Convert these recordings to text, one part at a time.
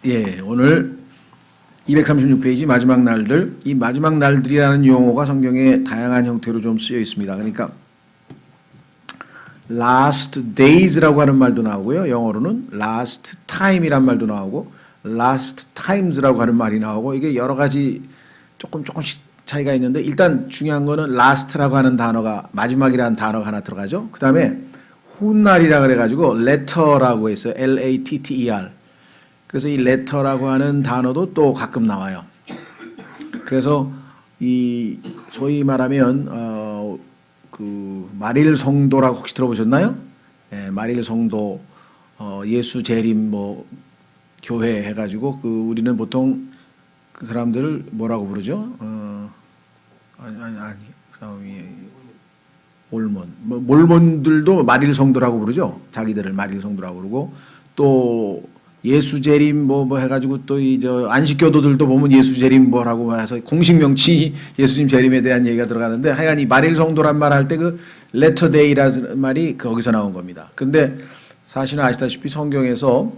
예, 오늘 236페이지 마지막 날들. 이 마지막 날들이라는 용어가 성경에 다양한 형태로 좀 쓰여 있습니다. 그러니까 last days라고 하는 말도 나오고요. 영어로는 last time이란 말도 나오고 last times라고 하는 말이 나오고, 이게 여러 가지 조금씩 차이가 있는데, 일단 중요한 거는 last라고 하는 단어가, 마지막이라는 단어가 하나 들어가죠. 그 다음에 훗날이라 그래가지고 letter라고 했어요. L-A-T-T-E-R. 그래서 이 letter라고 하는 단어도 또 가끔 나와요. 그래서 이 소위 말하면 그 마릴 성도라고 혹시 들어보셨나요? 예, 마릴 성도, 예수 재림 뭐 교회 해가지고, 그 우리는 보통 그 사람들을 뭐라고 부르죠? 몰몬. 몰몬들도 마릴 성도라고 부르죠. 자기들을 마릴 성도라고 부르고, 또 예수 재림 뭐 해가지고, 또 이 안식교도들도 보면 예수 재림 뭐라고 해서 공식 명칭이 예수님 재림에 대한 얘기가 들어가는데, 하여간 이 마릴 성도란 말 할 때 그 레터 데이라는 말이 거기서 나온 겁니다. 근데 사실은 아시다시피 성경에서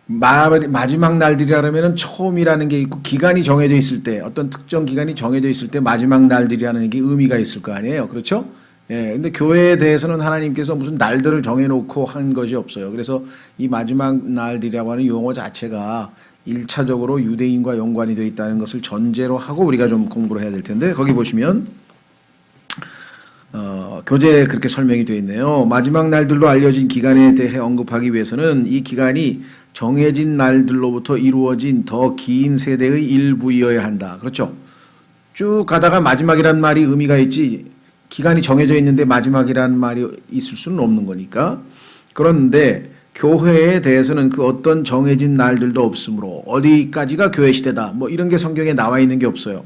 마지막 날들이라 그러면은 처음이라는 게 있고, 기간이 정해져 있을 때, 어떤 특정 기간이 정해져 있을 때 마지막 날들이라는 게 의미가 있을 거 아니에요. 그렇죠? 예. 근데 교회에 대해서는 하나님께서 무슨 날들을 정해놓고 한 것이 없어요. 그래서 이 마지막 날들이라고 하는 용어 자체가 1차적으로 유대인과 연관이 되어 있다는 것을 전제로 하고 우리가 좀 공부를 해야 될 텐데, 거기 보시면 교재에 그렇게 설명이 되어 있네요. 마지막 날들로 알려진 기간에 대해 언급하기 위해서는 이 기간이 정해진 날들로부터 이루어진 더 긴 세대의 일부이어야 한다. 그렇죠? 쭉 가다가 마지막이란 말이 의미가 있지, 기간이 정해져 있는데 마지막이란 말이 있을 수는 없는 거니까. 그런데 교회에 대해서는 그 어떤 정해진 날들도 없으므로 어디까지가 교회 시대다 뭐 이런 게 성경에 나와 있는 게 없어요.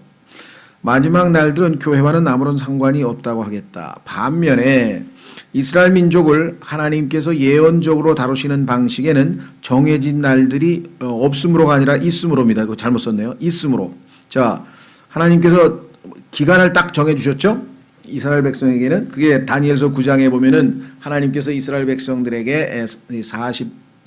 마지막 날들은 교회와는 아무런 상관이 없다고 하겠다. 반면에 이스라엘 민족을 하나님께서 예언적으로 다루시는 방식에는 정해진 날들이 없으므로가 아니라 있으므로입니다. 이거 잘못 썼네요. 있으므로. 자, 하나님께서 기간을 딱 정해주셨죠? 이스라엘 백성에게는. 그게 다니엘서 9장에 보면은 하나님께서 이스라엘 백성들에게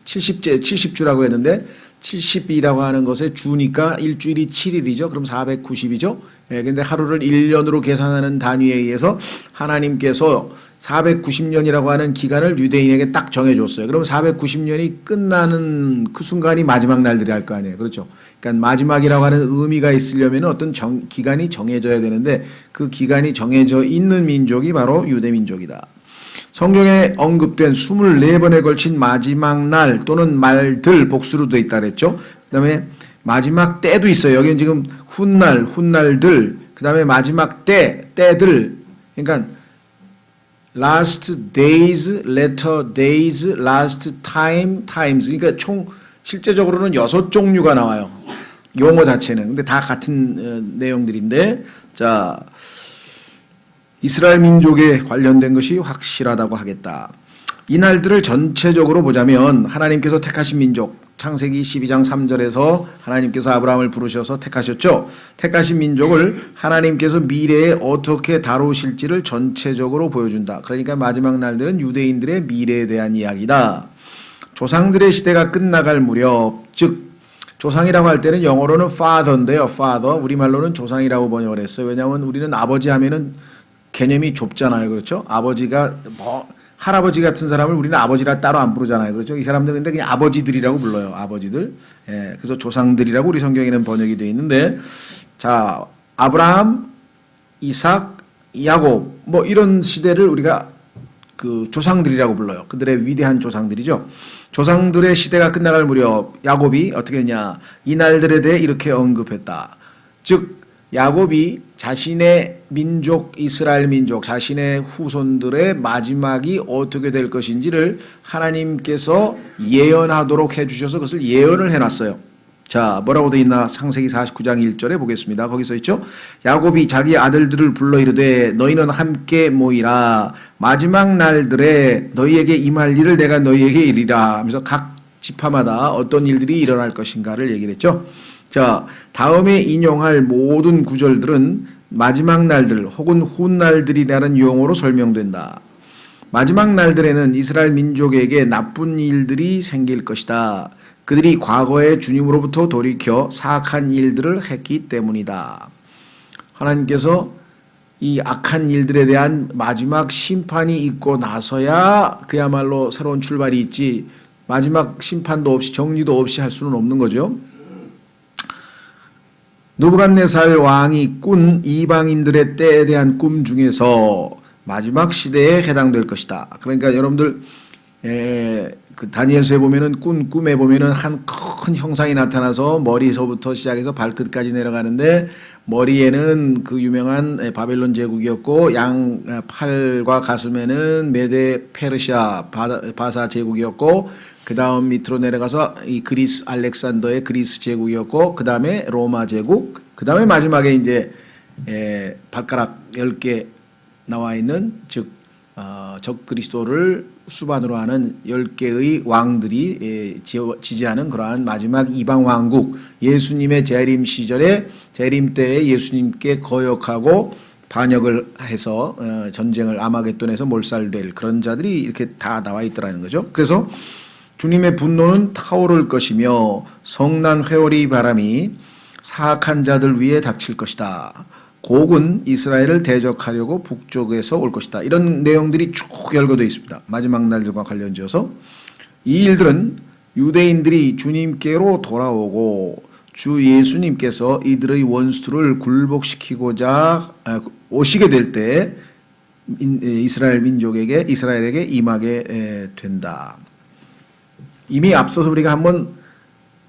70주라고 했는데, 70이라고 하는 것에 주니까 일주일이 7일이죠. 그럼 490이죠. 예, 근데 하루를 1년으로 계산하는 단위에 의해서 하나님께서 490년이라고 하는 기간을 유대인에게 딱 정해줬어요. 그럼 490년이 끝나는 그 순간이 마지막 날들이 할 거 아니에요. 그렇죠? 그러니까 마지막이라고 하는 의미가 있으려면 어떤 기간이 정해져야 되는데, 그 기간이 정해져 있는 민족이 바로 유대 민족이다. 성경에 언급된 24번에 걸친 마지막 날 또는 말들 복수로 되어 있다 그랬죠. 그 다음에 마지막 때도 있어요. 여기는 지금 훗날, 훗날들, 그 다음에 마지막 때들. 그러니까 last days, latter days, last time, times. 그러니까 총 실제적으로는 6종류가 나와요. 용어 자체는. 근데 다 같은 내용들인데, 자, 이스라엘 민족에 관련된 것이 확실하다고 하겠다. 이 날들을 전체적으로 보자면 하나님께서 택하신 민족, 창세기 12장 3절에서 하나님께서 아브라함을 부르셔서 택하셨죠. 택하신 민족을 하나님께서 미래에 어떻게 다루실지를 전체적으로 보여준다. 그러니까 마지막 날들은 유대인들의 미래에 대한 이야기다. 조상들의 시대가 끝나갈 무렵, 즉 조상이라고 할 때는 영어로는 father인데요. father, 우리말로는 조상이라고 번역을 했어요. 왜냐하면 우리는 아버지 하면은 개념이 좁잖아요. 그렇죠? 아버지가 할아버지 같은 사람을 우리는 아버지라 따로 안 부르잖아요. 그렇죠? 이 사람들은 근데 그냥 아버지들이라고 불러요. 아버지들. 예, 그래서 조상들이라고 우리 성경에는 번역이 되어 있는데, 자, 아브라함, 이삭, 야곱 뭐 이런 시대를 우리가 그 조상들이라고 불러요. 그들의 위대한 조상들이죠. 조상들의 시대가 끝나갈 무렵 야곱이 어떻게 했냐? 이 날들에 대해 이렇게 언급했다. 즉 야곱이 자신의 민족, 이스라엘 민족, 자신의 후손들의 마지막이 어떻게 될 것인지를 하나님께서 예언하도록 해주셔서 그것을 예언을 해놨어요. 자, 뭐라고 되어 있나? 창세기 49장 1절에 보겠습니다. 거기 써 있죠. 야곱이 자기 아들들을 불러 이르되 너희는 함께 모이라. 마지막 날들에 너희에게 임할 일을 내가 너희에게 이르리라 하면서 각 지파마다 어떤 일들이 일어날 것인가를 얘기를 했죠. 자, 다음에 인용할 모든 구절들은 마지막 날들 혹은 훗날들이라는 용어로 설명된다. 마지막 날들에는 이스라엘 민족에게 나쁜 일들이 생길 것이다. 그들이 과거에 주님으로부터 돌이켜 사악한 일들을 했기 때문이다. 하나님께서 이 악한 일들에 대한 마지막 심판이 있고 나서야 그야말로 새로운 출발이 있지, 마지막 심판도 없이 정리도 없이 할 수는 없는 거죠. 느부갓네살 왕이 꾼 이방인들의 때에 대한 꿈 중에서 마지막 시대에 해당될 것이다. 그러니까 여러분들 그 다니엘서에 보면은 꾼 꿈에 보면은 한 큰 형상이 나타나서 머리서부터 시작해서 발끝까지 내려가는데, 머리에는 그 유명한 바벨론 제국이었고, 양 팔과 가슴에는 메데 페르시아 바사 제국이었고, 그 다음 밑으로 내려가서 이 그리스 알렉산더의 그리스 제국이었고, 그 다음에 로마 제국, 그 다음에 마지막에 이제 발가락 10개 나와 있는, 즉 적 그리스도를 수반으로 하는 10개의 왕들이 지지하는 그러한 마지막 이방 왕국, 예수님의 재림 시절에 재림 때에 예수님께 거역하고 반역을 해서 전쟁을 아마겟돈에서 몰살될 그런 자들이 이렇게 다 나와 있더라는 거죠. 그래서 주님의 분노는 타오를 것이며 성난 회오리 바람이 사악한 자들 위에 닥칠 것이다. 곡은 이스라엘을 대적하려고 북쪽에서 올 것이다. 이런 내용들이 쭉 열거되어 있습니다. 마지막 날들과 관련지어서 이 일들은 유대인들이 주님께로 돌아오고 주 예수님께서 이들의 원수를 굴복시키고자 오시게 될 때 이스라엘에게 임하게 된다. 이미 앞서서 우리가 한번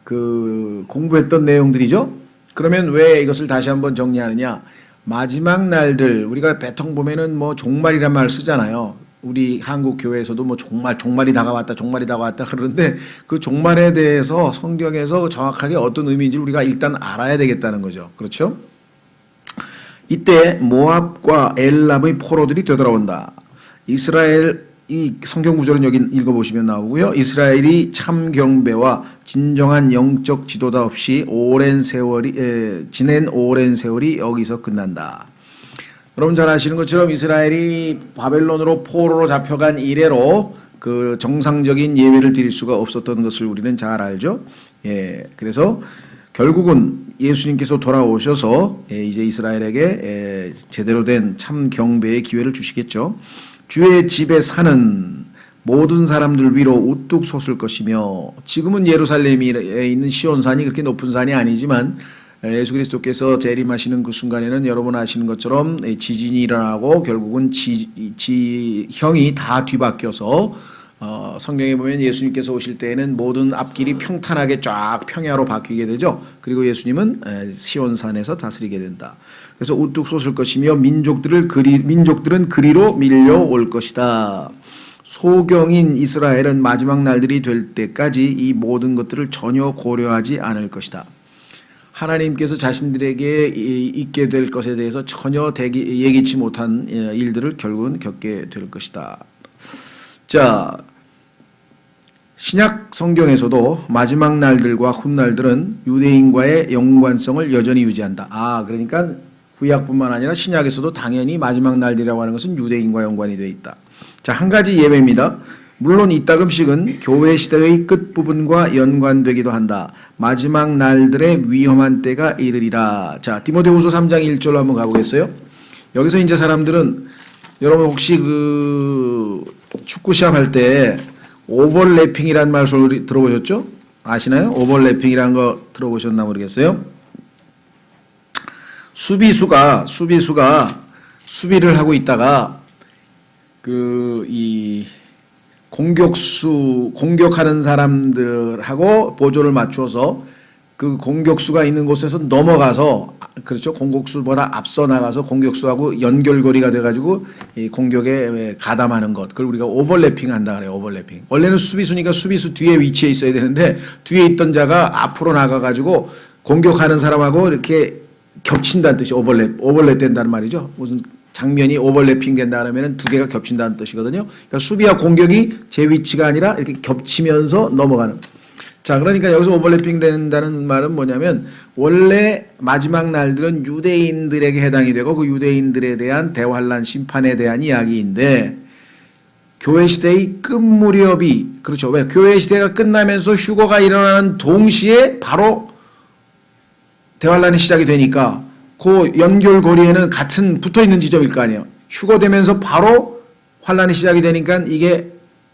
공부했던 내용들이죠. 그러면 왜 이것을 다시 한번 정리하느냐? 마지막 날들, 우리가 배통 보면은 뭐 종말이란 말 쓰잖아요. 우리 한국 교회에서도 뭐 종말이 다가왔다 그러는데, 그 종말에 대해서 성경에서 정확하게 어떤 의미인지 우리가 일단 알아야 되겠다는 거죠. 그렇죠? 이때 모압과 엘람의 포로들이 되돌아온다. 이 성경 구절은 여기 읽어보시면 나오고요. 이스라엘이 참 경배와 진정한 영적 지도자 없이 지낸 오랜 세월이 여기서 끝난다. 여러분 잘 아시는 것처럼 이스라엘이 바벨론으로 포로로 잡혀간 이래로 그 정상적인 예배를 드릴 수가 없었던 것을 우리는 잘 알죠. 그래서 결국은 예수님께서 돌아오셔서 이제 이스라엘에게 제대로 된 참 경배의 기회를 주시겠죠. 주의 집에 사는 모든 사람들 위로 우뚝 솟을 것이며, 지금은 예루살렘에 있는 시온산이 그렇게 높은 산이 아니지만 예수 그리스도께서 재림하시는 그 순간에는 여러분 아시는 것처럼 지진이 일어나고 결국은 지형이 다 뒤바뀌어서 성경에 보면 예수님께서 오실 때에는 모든 앞길이 평탄하게 쫙 평야로 바뀌게 되죠. 그리고 예수님은 시온산에서 다스리게 된다. 그래서 우뚝 솟을 것이며 민족들은 그리로 밀려올 것이다. 소경인 이스라엘은 마지막 날들이 될 때까지 이 모든 것들을 전혀 고려하지 않을 것이다. 하나님께서 자신들에게 있게 될 것에 대해서 전혀 예기치 못한 일들을 결국은 겪게 될 것이다. 자, 신약 성경에서도 마지막 날들과 훗날들은 유대인과의 연관성을 여전히 유지한다. 그러니까 구약뿐만 아니라 신약에서도 당연히 마지막 날들이라고 하는 것은 유대인과 연관이 되어 있다. 자, 한 가지 예배입니다. 물론 이따금씩은 교회 시대의 끝부분과 연관되기도 한다. 마지막 날들의 위험한 때가 이르리라. 자, 디모데후서 3장 1절로 한번 가보겠어요. 여기서 이제 사람들은, 여러분 혹시 축구 시합 할 때 오버래핑이란 말 소리 들어보셨죠? 아시나요? 오버래핑이라는 거 들어보셨나 모르겠어요. 수비수가 수비를 하고 있다가 이 공격하는 사람들하고 보조를 맞추어서 그 공격수가 있는 곳에서 넘어가서, 그렇죠, 공격수보다 앞서 나가서 공격수하고 연결고리가 돼가지고 이 공격에 가담하는 것, 그걸 우리가 오버래핑 한다 그래요. 오버래핑. 원래는 수비수니까 수비수 뒤에 위치해 있어야 되는데 뒤에 있던 자가 앞으로 나가가지고 공격하는 사람하고 이렇게 겹친다는 뜻이 오버랩 된다는 말이죠. 무슨 장면이 오버래핑 된다 그러면 두 개가 겹친다는 뜻이거든요. 그러니까 수비와 공격이 제 위치가 아니라 이렇게 겹치면서 넘어가는. 자, 그러니까 여기서 오버래핑 된다는 말은 뭐냐면, 원래 마지막 날들은 유대인들에게 해당이 되고 그 유대인들에 대한 대환란 심판에 대한 이야기인데, 교회 시대의 끝 무렵이 그렇죠. 왜? 교회 시대가 끝나면서 휴거가 일어나는 동시에 바로 대환란이 시작이 되니까 그 연결고리에는 같은 붙어있는 지점일 거 아니에요. 휴거되면서 바로 환란이 시작이 되니까 이게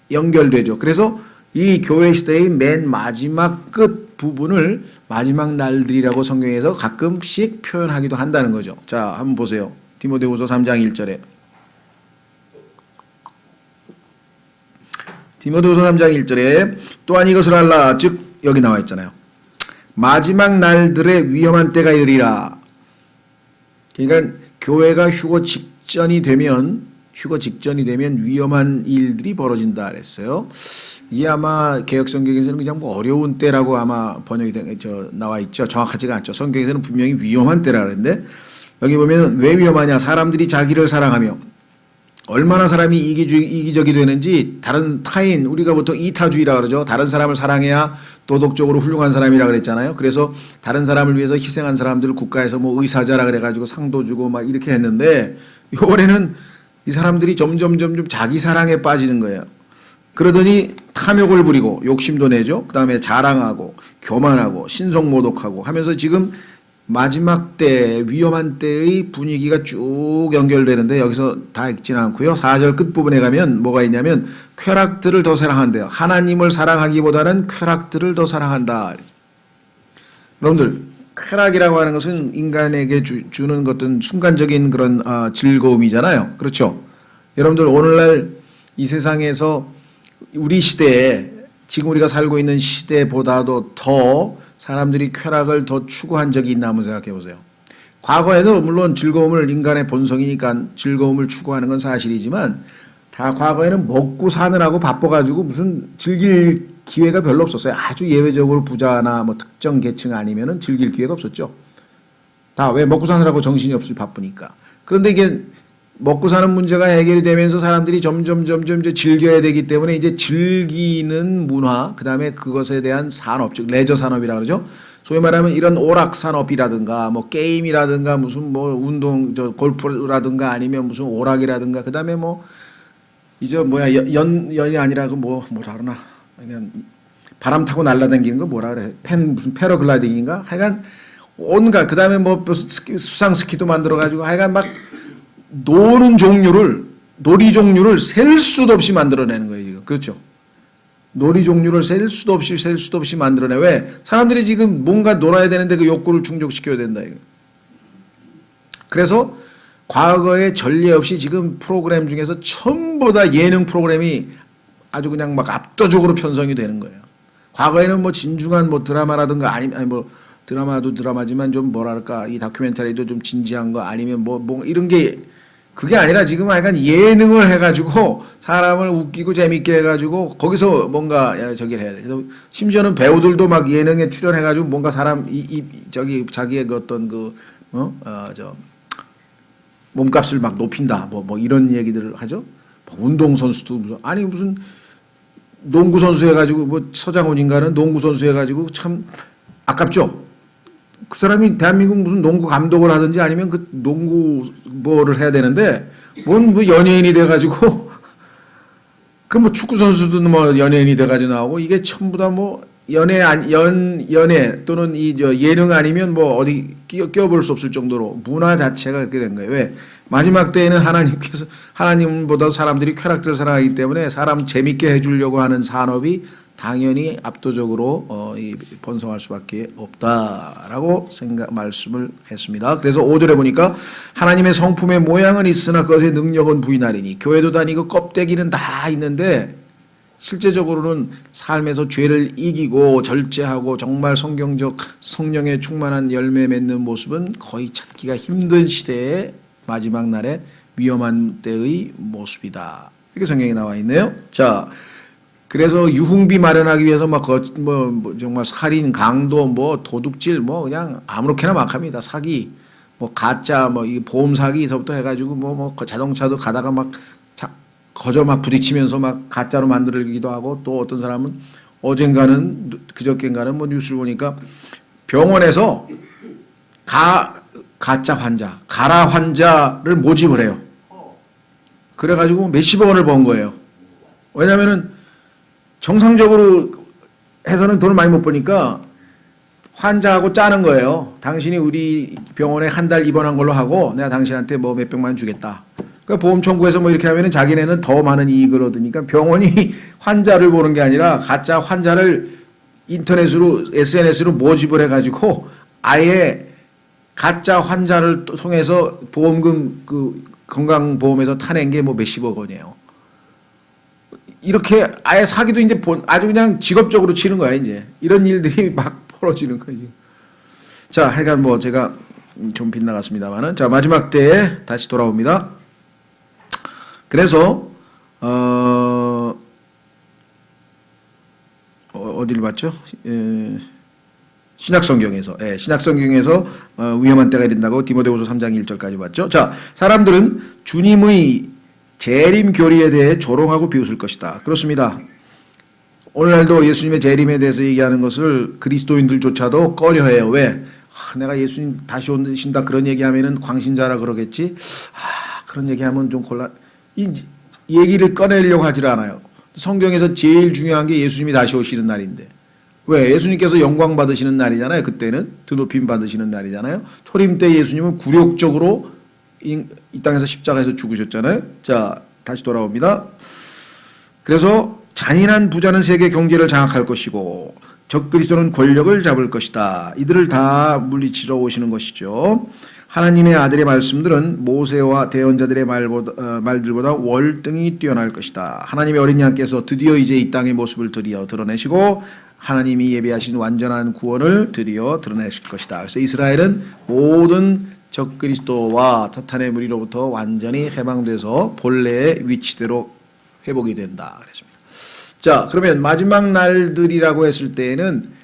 연결되죠. 그래서 이 교회 시대의 맨 마지막 끝 부분을 마지막 날들이라고 성경에서 가끔씩 표현하기도 한다는 거죠. 자, 한번 보세요. 디모데후서 3장 1절에 디모데후서 3장 1절에 또한 이것을 알라. 즉 여기 나와 있잖아요. 마지막 날들의 위험한 때가 이르리라. 그러니까 교회가 휴거 직전이 되면 위험한 일들이 벌어진다 그랬어요. 이게 아마 개혁성경에서는 그냥 뭐 어려운 때라고 아마 번역이 나와 있죠. 정확하지가 않죠. 성경에서는 분명히 위험한 때라 그랬는데 여기 보면 왜 위험하냐. 사람들이 자기를 사랑하며 얼마나 사람이 이기적이 되는지 다른 타인 우리가 보통 이타주의라 그러죠. 다른 사람을 사랑해야 도덕적으로 훌륭한 사람이라 그랬잖아요. 그래서 다른 사람을 위해서 희생한 사람들을 국가에서 뭐 의사자라 그래가지고 상도 주고 막 이렇게 했는데 이번에는 이 사람들이 점점 자기 사랑에 빠지는 거예요. 그러더니 탐욕을 부리고 욕심도 내죠. 그 다음에 자랑하고 교만하고 신성모독하고 하면서 지금 마지막 때 위험한 때의 분위기가 쭉 연결되는데 여기서 다 읽지는 않고요. 4절 끝부분에 가면 뭐가 있냐면 쾌락들을 더 사랑한대요. 하나님을 사랑하기보다는 쾌락들을 더 사랑한다. 여러분들 쾌락이라고 하는 것은 인간에게 주는 어떤 순간적인 그런 즐거움이잖아요. 그렇죠? 여러분들 오늘날 이 세상에서 우리 시대에 지금 우리가 살고 있는 시대보다도 더 사람들이 쾌락을 더 추구한 적이 있나 한번 생각해 보세요. 과거에도 물론 즐거움을 인간의 본성이니까 즐거움을 추구하는 건 사실이지만 다 과거에는 먹고 사느라고 바빠가지고 무슨 즐길 기회가 별로 없었어요. 아주 예외적으로 부자나 뭐 특정 계층 아니면은 즐길 기회가 없었죠. 다 왜 먹고 사느라고 정신이 없이 바쁘니까. 그런데 이게 먹고 사는 문제가 해결이 되면서 사람들이 점점 이제 즐겨야 되기 때문에 이제 즐기는 문화, 그 다음에 그것에 대한 산업, 즉 레저 산업이라 그러죠. 소위 말하면 이런 오락 산업이라든가 뭐 게임이라든가 무슨 뭐 운동, 골프라든가 아니면 무슨 오락이라든가 그 다음에 뭐 이제 뭐야 연이 아니라 그 뭐라 그러나 그냥 바람 타고 날아다니는 거 뭐라 그래? 무슨 패러글라이딩인가? 하여간 온갖 그 다음에 뭐 수상 스키도 만들어 가지고 하여간 막 놀이 종류를 셀 수도 없이 만들어내는 거예요, 지금. 그렇죠? 놀이 종류를 셀 수도 없이 만들어내. 왜? 사람들이 지금 뭔가 놀아야 되는데 그 욕구를 충족시켜야 된다, 이거. 그래서 과거에 전례 없이 지금 프로그램 중에서 전부 다 예능 프로그램이 아주 그냥 막 압도적으로 편성이 되는 거예요. 과거에는 뭐 진중한 뭐 드라마라든가 아니 뭐 드라마도 드라마지만 좀 뭐랄까 이 다큐멘터리도 좀 진지한 거 아니면 뭐 이런 게 그게 아니라 지금 약간 예능을 해가지고 사람을 웃기고 재밌게 해가지고 거기서 뭔가 저기를 해야 돼. 그래서 심지어는 배우들도 막 예능에 출연해가지고 뭔가 사람 자기의 그 어떤 몸값을 막 높인다. 뭐 이런 얘기들을 하죠. 운동 선수도 아니 무슨 농구 선수 해가지고 뭐 서장훈인가는 농구 선수 해가지고 참 아깝죠. 그 사람이 대한민국 무슨 농구 감독을 하든지 아니면 그 농구 뭐를 해야 되는데 뭔 뭐 연예인이 돼가지고 그 뭐 축구 선수도 뭐 연예인이 돼가지고 나오고 이게 전부 다 뭐 연예 또는 이 예능 아니면 뭐 어디 끼워볼 수 없을 정도로 문화 자체가 그렇게 된 거예요. 왜? 마지막 때에는 하나님보다 사람들이 쾌락들을 사랑하기 때문에 사람 재밌게 해주려고 하는 산업이 당연히 압도적으로 번성할 수밖에 없다라고 말씀을 했습니다. 그래서 5절에 보니까 하나님의 성품의 모양은 있으나 그것의 능력은 부인하리니 교회도 다니고 껍데기는 다 있는데 실제적으로는 삶에서 죄를 이기고 절제하고 정말 성경적 성령에 충만한 열매 맺는 모습은 거의 찾기가 힘든 시대의 마지막 날의 위험한 때의 모습이다. 이렇게 성경에 나와 있네요. 자, 그래서 유흥비 마련하기 위해서 막 정말 살인, 강도, 뭐 도둑질, 뭐 그냥 아무렇게나 막 합니다. 사기, 뭐 가짜, 뭐 이 보험 사기서부터 해가지고 뭐 자동차도 가다가 막 거저 막 부딪히면서 막 가짜로 만들기도 하고 또 어떤 사람은 그저께인가는 뭐 뉴스를 보니까 병원에서 가짜 환자, 가라 환자를 모집을 해요. 그래가지고 몇십억 원을 번 거예요. 왜냐하면은 정상적으로 해서는 돈을 많이 못 버니까 환자하고 짜는 거예요. 당신이 우리 병원에 한 달 입원한 걸로 하고 내가 당신한테 뭐 몇백만 원 주겠다. 그러니까 보험 청구해서 뭐 이렇게 하면은 자기네는 더 많은 이익을 얻으니까 병원이 환자를 보는 게 아니라 가짜 환자를 인터넷으로 SNS로 모집을 해가지고 아예 가짜 환자를 통해서 보험금 그 건강보험에서 타낸 게 뭐 몇십억 원이에요. 이렇게 아예 사기도 이제 아주 그냥 직업적으로 치는 거야 이제. 이런 일들이 막 벌어지는 거지. 자, 하여간 뭐 제가 좀 빗나갔습니다만은 자 마지막 때에 다시 돌아옵니다. 그래서 어디를 봤죠? 신약성경에서 신약성경에서 위험한 때가 이른다고 디모데후서 3장 1절까지 봤죠. 자, 사람들은 주님의 재림 교리에 대해 조롱하고 비웃을 것이다. 그렇습니다. 오늘날도 예수님의 재림에 대해서 얘기하는 것을 그리스도인들조차도 꺼려해요. 왜? 내가 예수님 다시 오신다 그런 얘기하면은 광신자라 그러겠지. 그런 얘기하면 좀 곤란. 이 얘기를 꺼내려고 하질 않아요. 성경에서 제일 중요한 게 예수님이 다시 오시는 날인데. 왜? 예수님께서 영광 받으시는 날이잖아요. 그때는 드높임 받으시는 날이잖아요. 초림 때 예수님은 굴욕적으로 이 땅에서 십자가에서 죽으셨잖아요. 자, 다시 돌아옵니다. 그래서 잔인한 부자는 세계 경제를 장악할 것이고 적그리스도는 권력을 잡을 것이다. 이들을 다 물리치러 오시는 것이죠. 하나님의 아들의 말씀들은 모세와 대언자들의 말들보다 월등히 뛰어날 것이다. 하나님의 어린 양께서 드디어 이제 이 땅의 모습을 드러내시고 하나님이 예비하신 완전한 구원을 드디어 드러내실 것이다. 그래서 이스라엘은 모든 적그리스도와 사탄의 무리로부터 완전히 해방돼서 본래의 위치대로 회복이 된다. 그랬습니다. 자, 그러면 마지막 날들이라고 했을 때에는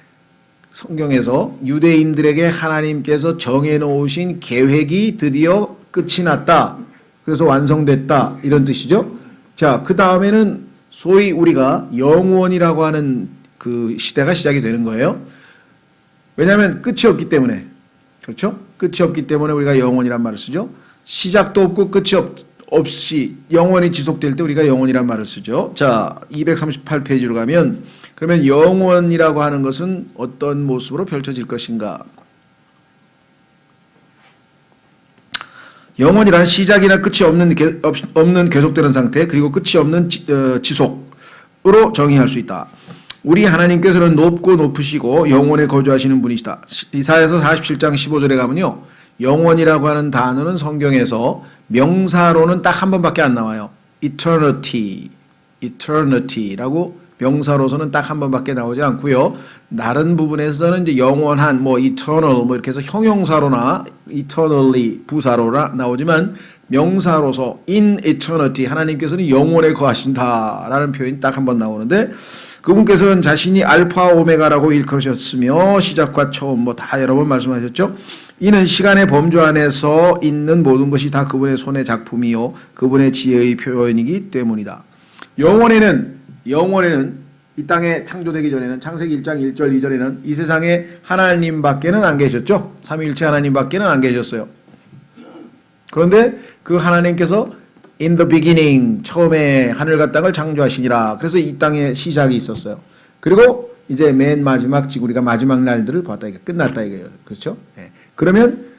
성경에서 유대인들에게 하나님께서 정해놓으신 계획이 드디어 끝이 났다. 그래서 완성됐다. 이런 뜻이죠. 자, 그 다음에는 소위 우리가 영원이라고 하는 그 시대가 시작이 되는 거예요. 왜냐하면 끝이 없기 때문에. 그렇죠? 끝이 없기 때문에 우리가 영원이란 말을 쓰죠. 시작도 없고 끝이 없이 영원히 지속될 때 우리가 영원이란 말을 쓰죠. 자, 238페이지로 가면 그러면 영원이라고 하는 것은 어떤 모습으로 펼쳐질 것인가? 영원이란 시작이나 끝이 없는 계속되는 상태 그리고 끝이 없는 지속으로 정의할 수 있다. 우리 하나님께서는 높고 높으시고 영원에 거주하시는 분이시다. 이사야서 47장 15절에 가면요. 영원이라고 하는 단어는 성경에서 명사로는 딱 한 번밖에 안 나와요. eternity라고 명사로서는 딱 한 번밖에 나오지 않고요. 다른 부분에서는 이제 영원한 eternal 이렇게 해서 형용사로나 eternally 부사로나 나오지만 명사로서 in eternity 하나님께서는 영원에 거하신다라는 표현이 딱 한 번 나오는데 그분께서는 자신이 알파 오메가라고 일컬으셨으며 시작과 처음 다 여러 번 말씀하셨죠. 이는 시간의 범주 안에서 있는 모든 것이 다 그분의 손의 작품이요 그분의 지혜의 표현이기 때문이다. 영원에는 이 땅에 창조되기 전에는 창세기 1장 1절 2절에는 이 세상에 하나님밖에는 안 계셨죠. 삼위일체 하나님밖에는 안 계셨어요. 그런데 그 하나님께서 In the beginning 처음에 하늘과 땅을 창조하시니라. 그래서 이 땅에 시작이 있었어요. 그리고 이제 맨 마지막 우리가 마지막 날들을 봤다 이게 끝났다 이거예요. 그렇죠? 네. 그러면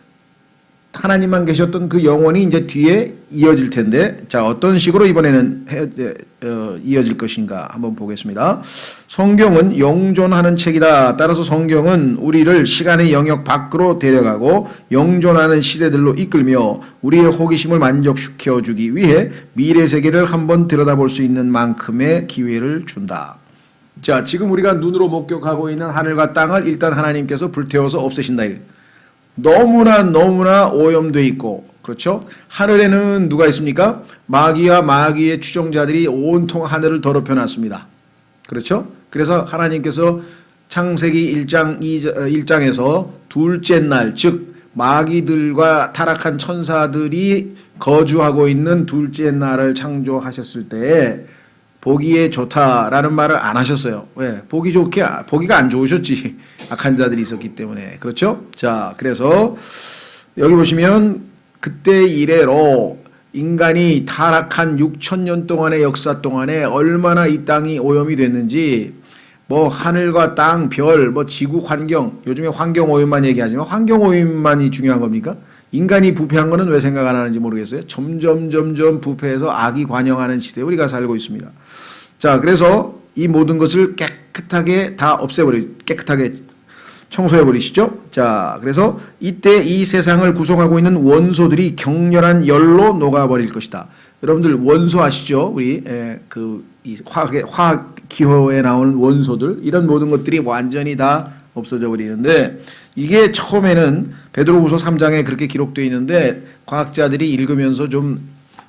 하나님만 계셨던 그 영혼이 이제 뒤에 이어질 텐데 자 어떤 식으로 이번에는 이어질 것인가 한번 보겠습니다. 성경은 영존하는 책이다. 따라서 성경은 우리를 시간의 영역 밖으로 데려가고 영존하는 시대들로 이끌며 우리의 호기심을 만족시켜주기 위해 미래 세계를 한번 들여다볼 수 있는 만큼의 기회를 준다. 자 지금 우리가 눈으로 목격하고 있는 하늘과 땅을 일단 하나님께서 불태워서 없애신다. 너무나 오염돼 있고 그렇죠? 하늘에는 누가 있습니까? 마귀와 마귀의 추종자들이 온통 하늘을 더럽혀 놨습니다. 그렇죠? 그래서 하나님께서 창세기 1장에서 둘째 날, 즉 마귀들과 타락한 천사들이 거주하고 있는 둘째 날을 창조하셨을 때 보기에 좋다라는 말을 안 하셨어요. 왜? 보기가 안 좋으셨지. 악한 자들이 있었기 때문에. 그렇죠? 자, 그래서 여기 보시면 그때 이래로 인간이 타락한 6,000년 동안의 역사 동안에 얼마나 이 땅이 오염이 됐는지, 뭐 하늘과 땅, 별, 뭐 지구 환경, 요즘에 환경 오염만 얘기하지만 환경 오염만이 중요한 겁니까? 인간이 부패한 거는 왜 생각 안 하는지 모르겠어요. 점점 부패해서 악이 관영하는 시대에 우리가 살고 있습니다. 자, 그래서 이 모든 것을 깨끗하게 다 깨끗하게 청소해 버리시죠. 자, 그래서 이때 이 세상을 구성하고 있는 원소들이 격렬한 열로 녹아버릴 것이다. 여러분들 원소 아시죠? 우리 이 화학 기호에 나오는 원소들, 이런 모든 것들이 완전히 다 없어져 버리는데, 이게 처음에는 베드로후서 3장에 그렇게 기록되어 있는데 과학자들이 읽으면서 좀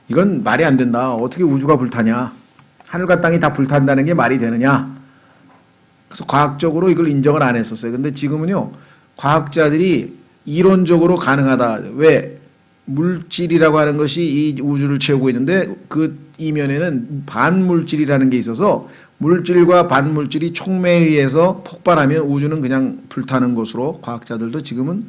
이건 말이 안 된다. 어떻게 우주가 불타냐? 하늘과 땅이 다 불탄다는 게 말이 되느냐? 그래서 과학적으로 이걸 인정을 안 했었어요. 근데 지금은요, 과학자들이 이론적으로 가능하다. 왜? 물질이라고 하는 것이 이 우주를 채우고 있는데 그 이면에는 반물질이라는 게 있어서 물질과 반물질이 촉매에 의해서 폭발하면 우주는 그냥 불타는 것으로 과학자들도 지금은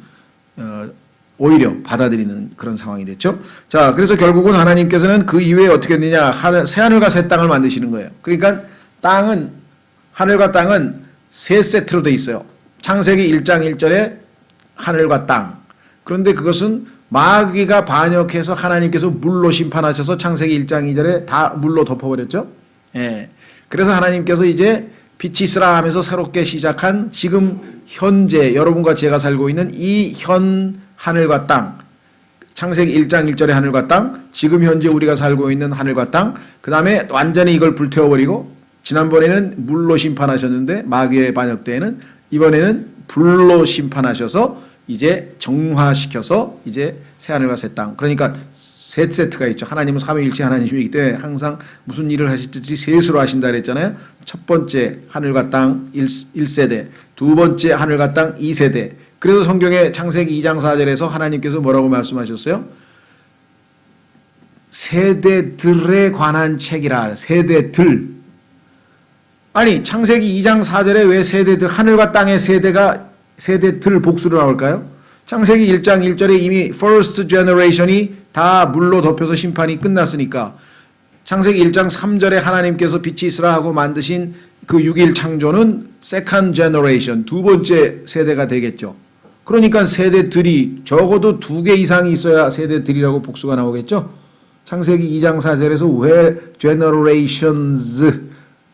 오히려 받아들이는 그런 상황이 됐죠. 자, 그래서 결국은 하나님께서는 그 이후에 어떻게 했느냐? 새하늘과 새 땅을 만드시는 거예요. 그러니까 하늘과 땅은 세 세트로 돼 있어요. 창세기 1장 1절에 하늘과 땅. 그런데 그것은 마귀가 반역해서 하나님께서 물로 심판하셔서 창세기 1장 2절에 다 물로 덮어버렸죠. 예. 그래서 하나님께서 이제 빛이 있으라 하면서 새롭게 시작한 지금 현재 여러분과 제가 살고 있는 이 현 하늘과 땅, 창세기 1장 1절의 하늘과 땅, 지금 현재 우리가 살고 있는 하늘과 땅, 그 다음에 완전히 이걸 불태워버리고, 지난번에는 물로 심판하셨는데 마귀의 반역 때에는 이번에는 불로 심판하셔서 이제 정화시켜서 이제 새하늘과 새 땅, 그러니까 세 세트가 있죠. 하나님은 삼위일체 하나님이기 때문에 항상 무슨 일을 하실지 셋으로 하신다 그랬잖아요. 첫 번째 하늘과 땅 1세대, 두 번째 하늘과 땅 2세대. 그래서 성경의 창세기 2장 4절에서 하나님께서 뭐라고 말씀하셨어요? 세대들에 관한 책이라. 세대들. 아니, 창세기 2장 4절에 왜 세대들, 하늘과 땅의 세대들 복수로 나올까요? 창세기 1장 1절에 이미 first generation이 다 물로 덮여서 심판이 끝났으니까, 창세기 1장 3절에 하나님께서 빛이 있으라 하고 만드신 그 6일 창조는 second generation, 두 번째 세대가 되겠죠. 그러니까 세대들이 적어도 2개 이상이 있어야 세대들이라고 복수가 나오겠죠. 창세기 2장 4절에서 왜 generations,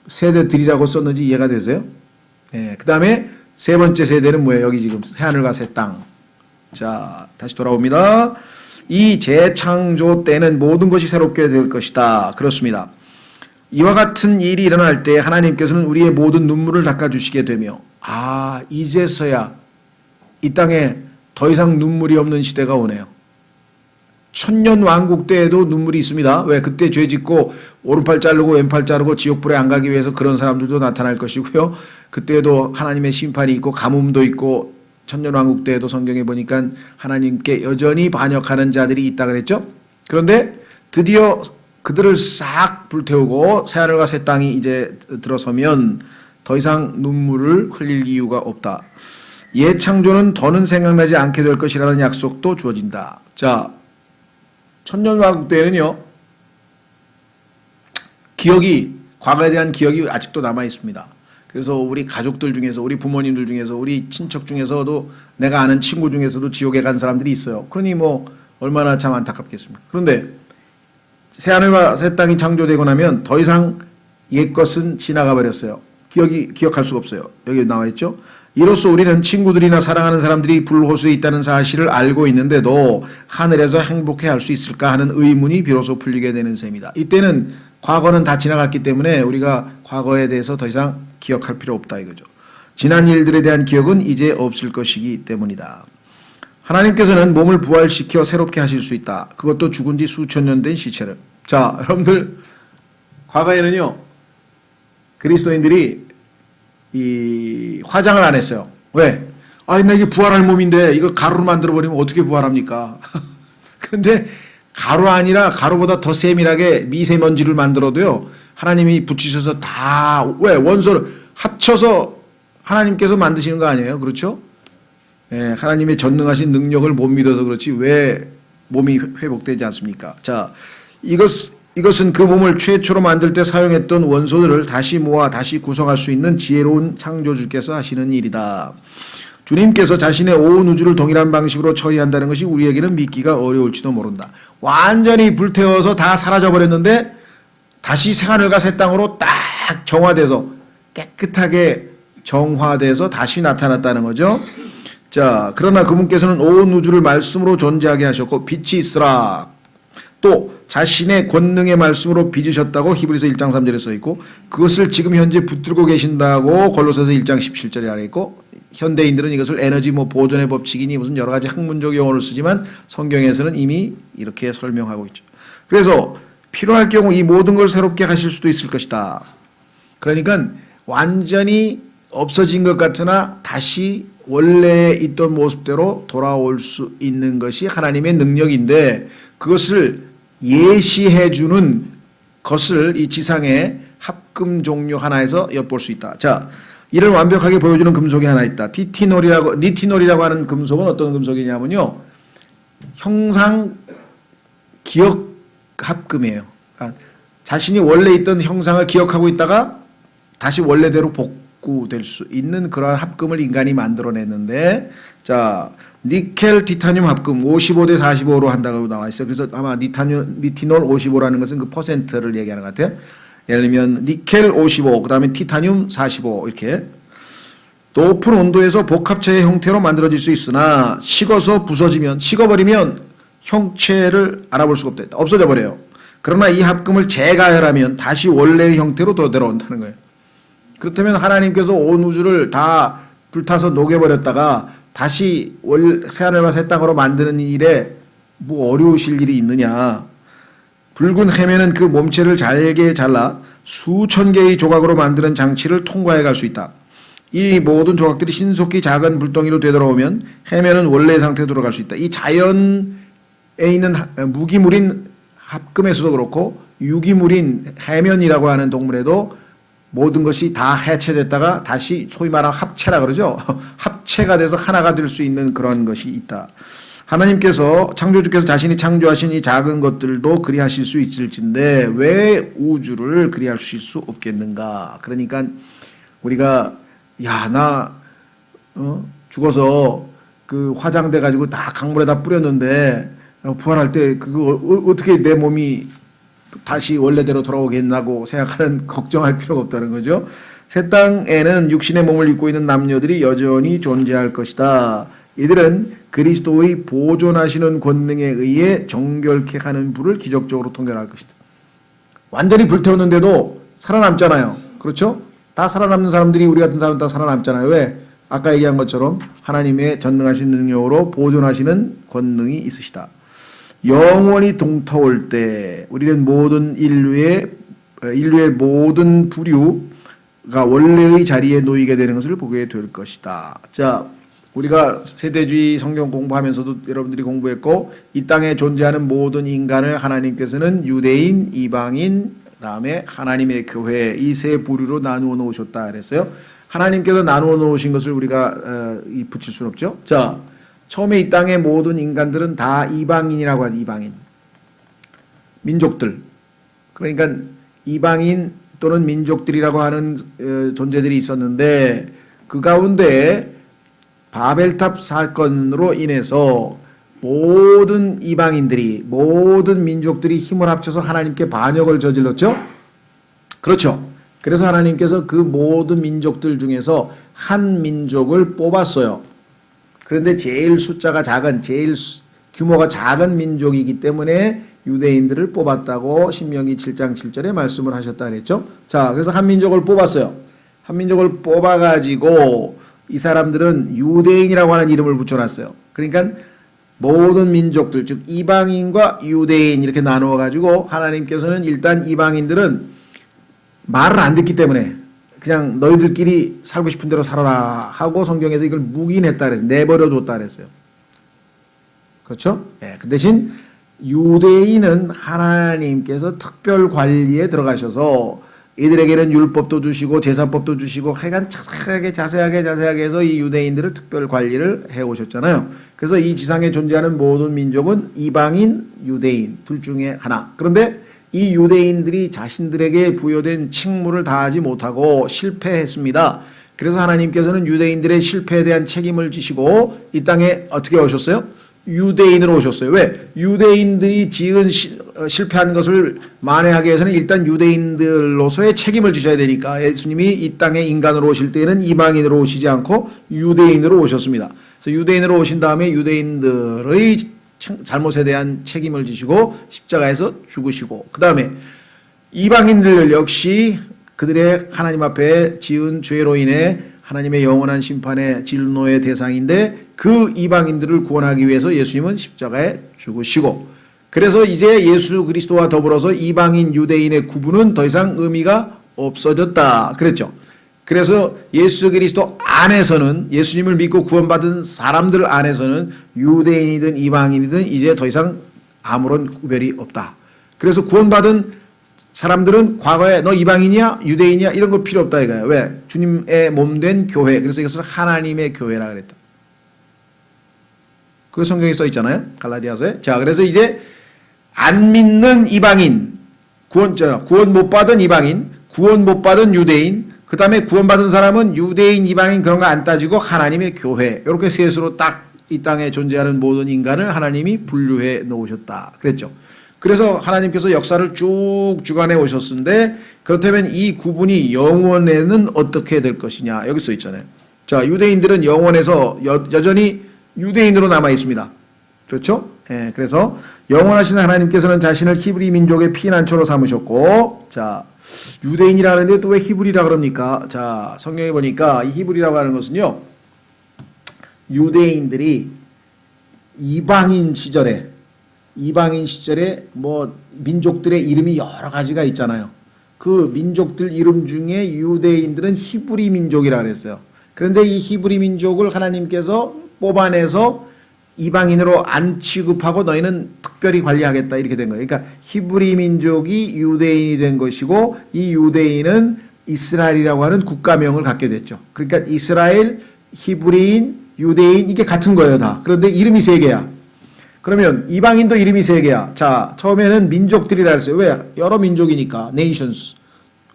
세대들이라고 썼는지 이해가 되세요? 예, 그 다음에 세 번째 세대는 뭐예요? 여기 지금 새하늘과 새 땅. 자, 다시 돌아옵니다. 이 재창조 때는 모든 것이 새롭게 될 것이다. 그렇습니다. 이와 같은 일이 일어날 때 하나님께서는 우리의 모든 눈물을 닦아주시게 되며, 이제서야 이 땅에 더 이상 눈물이 없는 시대가 오네요. 천년 왕국 때에도 눈물이 있습니다. 왜? 그때 죄 짓고 오른팔 자르고 왼팔 자르고 지옥불에 안 가기 위해서 그런 사람들도 나타날 것이고요. 그때도 하나님의 심판이 있고 가뭄도 있고, 천년 왕국 때에도 성경에 보니까 하나님께 여전히 반역하는 자들이 있다 그랬죠. 그런데 드디어 그들을 싹 불태우고 새하늘과 새 땅이 이제 들어서면 더 이상 눈물을 흘릴 이유가 없다. 옛 창조는 더는 생각나지 않게 될 것이라는 약속도 주어진다. 자, 천년왕국 때에는요, 과거에 대한 기억이 아직도 남아 있습니다. 그래서 우리 가족들 중에서, 우리 부모님들 중에서, 우리 친척 중에서도, 내가 아는 친구 중에서도 지옥에 간 사람들이 있어요. 그러니 뭐 얼마나 참 안타깝겠습니까? 그런데 새하늘과 새 땅이 창조되고 나면 더 이상 옛 것은 지나가 버렸어요. 기억할 수가 없어요. 여기 나와 있죠. 이로써 우리는 친구들이나 사랑하는 사람들이 불호수에 있다는 사실을 알고 있는데도 하늘에서 행복해할 수 있을까 하는 의문이 비로소 풀리게 되는 셈이다. 이때는 과거는 다 지나갔기 때문에 우리가 과거에 대해서 더 이상 기억할 필요 없다 이거죠. 지난 일들에 대한 기억은 이제 없을 것이기 때문이다. 하나님께서는 몸을 부활시켜 새롭게 하실 수 있다. 그것도 죽은 지 수천 년 된 시체를. 자, 여러분들, 과거에는요, 그리스도인들이 이 화장을 안 했어요. 왜? 나 이게 부활할 몸인데 이거 가루로 만들어버리면 어떻게 부활합니까? 그런데 가루 아니라 가루보다 더 세밀하게 미세먼지를 만들어도요, 하나님이 붙이셔서 왜? 원소를 합쳐서 하나님께서 만드시는 거 아니에요? 그렇죠? 예, 하나님의 전능하신 능력을 못 믿어서 그렇지 왜 몸이 회복되지 않습니까? 자, 이것은 그 몸을 최초로 만들 때 사용했던 원소들을 다시 모아 다시 구성할 수 있는 지혜로운 창조주께서 하시는 일이다. 주님께서 자신의 온 우주를 동일한 방식으로 처리한다는 것이 우리에게는 믿기가 어려울지도 모른다. 완전히 불태워서 다 사라져버렸는데 다시 새하늘과 새 땅으로 딱 정화돼서 깨끗하게 정화돼서 다시 나타났다는 거죠. 자, 그러나 그분께서는 온 우주를 말씀으로 존재하게 하셨고 빛이 있으라. 또 자신의 권능의 말씀으로 빚으셨다고 히브리서 1장 3절에 써있고 그것을 지금 현재 붙들고 계신다고 골로새서 1장 17절에 알아있고 현대인들은 이것을 에너지 보존의 법칙이니 무슨 여러 가지 학문적 용어를 쓰지만 성경에서는 이미 이렇게 설명하고 있죠. 그래서 필요할 경우 이 모든 걸 새롭게 하실 수도 있을 것이다. 그러니까 완전히 없어진 것 같으나 다시 원래 있던 모습대로 돌아올 수 있는 것이 하나님의 능력인데 그것을 예시해 주는 것을 이 지상의 합금 종류 하나에서 엿볼 수 있다. 자, 이를 완벽하게 보여주는 금속이 하나 있다. 니티놀이라고 하는 금속은 어떤 금속이냐면요. 형상 기억 합금이에요. 그러니까 자신이 원래 있던 형상을 기억하고 있다가 다시 원래대로 복구될 수 있는 그러한 합금을 인간이 만들어냈는데 자, 니켈 티타늄 합금 55대 45로 한다고 나와 있어요. 그래서 아마 니티놀 55라는 것은 그 퍼센트를 얘기하는 것 같아요. 예를 들면 니켈 55, 그 다음에 티타늄 45 이렇게 높은 온도에서 복합체의 형태로 만들어질 수 있으나 식어버리면 형체를 알아볼 수가 없다. 없어져 버려요. 그러나 이 합금을 재가열하면 다시 원래의 형태로 되돌아온다는 거예요. 그렇다면 하나님께서 온 우주를 다 불타서 녹여버렸다가 다시 새하늘과 새 땅으로 만드는 일에 뭐 어려우실 일이 있느냐. 붉은 해면은 그 몸체를 잘게 잘라 수천 개의 조각으로 만드는 장치를 통과해 갈 수 있다. 이 모든 조각들이 신속히 작은 불덩이로 되돌아오면 해면은 원래의 상태로 돌아갈 수 있다. 이 자연에 있는 무기물인 합금에서도 그렇고 유기물인 해면이라고 하는 동물에도 모든 것이 다 해체됐다가 다시 소위 말하는 합체라 그러죠. 합체가 돼서 하나가 될 수 있는 그런 것이 있다. 하나님께서 창조주께서 자신이 창조하신 이 작은 것들도 그리하실 수 있을진데 왜 우주를 그리하실 수 없겠는가. 그러니까 우리가 나 죽어서 그 화장돼 가지고 다 강물에다 뿌렸는데 부활할 때 그거 어떻게 내 몸이 다시 원래대로 돌아오겠나고 생각하는 걱정할 필요가 없다는 거죠. 새 땅에는 육신의 몸을 입고 있는 남녀들이 여전히 존재할 것이다. 이들은 그리스도의 보존하시는 권능에 의해 정결케 하는 불을 기적적으로 통결할 것이다. 완전히 불태웠는데도 살아남잖아요. 그렇죠? 다 살아남는 사람들이 우리 같은 사람 다 살아남잖아요. 왜? 아까 얘기한 것처럼 하나님의 전능하신 능력으로 보존하시는 권능이 있으시다. 영원히 동터올 때 우리는 모든 인류의 모든 부류가 원래의 자리에 놓이게 되는 것을 보게 될 것이다. 자, 우리가 세대주의 성경 공부하면서도 여러분들이 공부했고 이 땅에 존재하는 모든 인간을 하나님께서는 유대인, 이방인, 그다음에 하나님의 교회 이 세 부류로 나누어 놓으셨다 그랬어요. 하나님께서 나누어 놓으신 것을 우리가 붙일 수는 없죠. 자, 처음에 이 땅의 모든 인간들은 다 이방인이라고 하는 이방인 민족들, 그러니까 이방인 또는 민족들이라고 하는 존재들이 있었는데 그 가운데 바벨탑 사건으로 인해서 모든 이방인들이 모든 민족들이 힘을 합쳐서 하나님께 반역을 저질렀죠. 그렇죠. 그래서 하나님께서 그 모든 민족들 중에서 한 민족을 뽑았어요. 그런데 제일 숫자가 작은 제일 규모가 작은 민족이기 때문에 유대인들을 뽑았다고 신명기 7장 7절에 말씀을 하셨다 그랬죠. 자, 그래서 한 민족을 뽑았어요. 한 민족을 뽑아가지고 이 사람들은 유대인이라고 하는 이름을 붙여놨어요. 그러니까 모든 민족들, 즉 이방인과 유대인 이렇게 나누어가지고 하나님께서는 일단 이방인들은 말을 안 듣기 때문에 그냥 너희들끼리 살고 싶은 대로 살아라 하고 성경에서 이걸 묵인했다 그랬어요. 내버려 뒀다 그랬어요. 그렇죠? 예, 그 대신 유대인은 하나님께서 특별 관리에 들어가셔서 이들에게는 율법도 주시고 제사법도 주시고 하여간 자세하게 해서 이 유대인들을 특별 관리를 해오셨잖아요. 그래서 이 지상에 존재하는 모든 민족은 이방인, 유대인 둘 중에 하나. 그런데 이 유대인들이 자신들에게 부여된 책무를 다하지 못하고 실패했습니다. 그래서 하나님께서는 유대인들의 실패에 대한 책임을 지시고 이 땅에 어떻게 오셨어요? 유대인으로 오셨어요. 왜? 유대인들이 지은 실패한 것을 만회하기 위해서는 일단 유대인들로서의 책임을 지셔야 되니까 예수님이 이 땅에 인간으로 오실 때에는 이방인으로 오시지 않고 유대인으로 오셨습니다. 그래서 유대인으로 오신 다음에 유대인들의 잘못에 대한 책임을 지시고 십자가에서 죽으시고 그 다음에 이방인들 역시 그들의 하나님 앞에 지은 죄로 인해 하나님의 영원한 심판의 진노의 대상인데 그 이방인들을 구원하기 위해서 예수님은 십자가에 죽으시고 그래서 이제 예수 그리스도와 더불어서 이방인 유대인의 구분은 더 이상 의미가 없어졌다 그랬죠. 그래서 예수 그리스도 안에서는 예수님을 믿고 구원받은 사람들 안에서는 유대인이든 이방인이든 이제 더 이상 아무런 구별이 없다. 그래서 구원받은 사람들은 과거에 너 이방인이야 유대인이야 이런 거 필요 없다 이거예요. 왜? 주님의 몸된 교회. 그래서 이것을 하나님의 교회라 그랬다. 그 성경에 써 있잖아요. 갈라디아서에. 자, 그래서 이제 안 믿는 이방인, 구원 못 받은 이방인, 구원 못 받은 유대인, 그 다음에 구원받은 사람은 유대인, 이방인 그런 거 안 따지고 하나님의 교회. 이렇게 셋으로 딱 이 땅에 존재하는 모든 인간을 하나님이 분류해 놓으셨다. 그랬죠. 그래서 하나님께서 역사를 쭉 주관해 오셨는데 그렇다면 이 구분이 영원에는 어떻게 될 것이냐. 여기 써 있잖아요. 자, 유대인들은 영원에서 여전히 유대인으로 남아 있습니다. 그렇죠? 예, 그래서 영원하신 하나님께서는 자신을 히브리 민족의 피난처로 삼으셨고, 자, 유대인이라 하는데 또 왜 히브리라 그럽니까? 자, 성경에 보니까 이 히브리라고 하는 것은요, 유대인들이 이방인 시절에 뭐 민족들의 이름이 여러 가지가 있잖아요. 그 민족들 이름 중에 유대인들은 히브리 민족이라 그랬어요. 그런데 이 히브리 민족을 하나님께서 뽑아내서 이방인으로 안 취급하고 너희는 특별히 관리하겠다 이렇게 된 거예요. 그러니까 히브리 민족이 유대인이 된 것이고 이 유대인은 이스라엘이라고 하는 국가명을 갖게 됐죠. 그러니까 이스라엘, 히브리인, 유대인 이게 같은 거예요 다. 그런데 이름이 세 개야. 그러면 이방인도 이름이 세 개야. 자, 처음에는 민족들이라 했어요. 왜? 여러 민족이니까. 네이션스.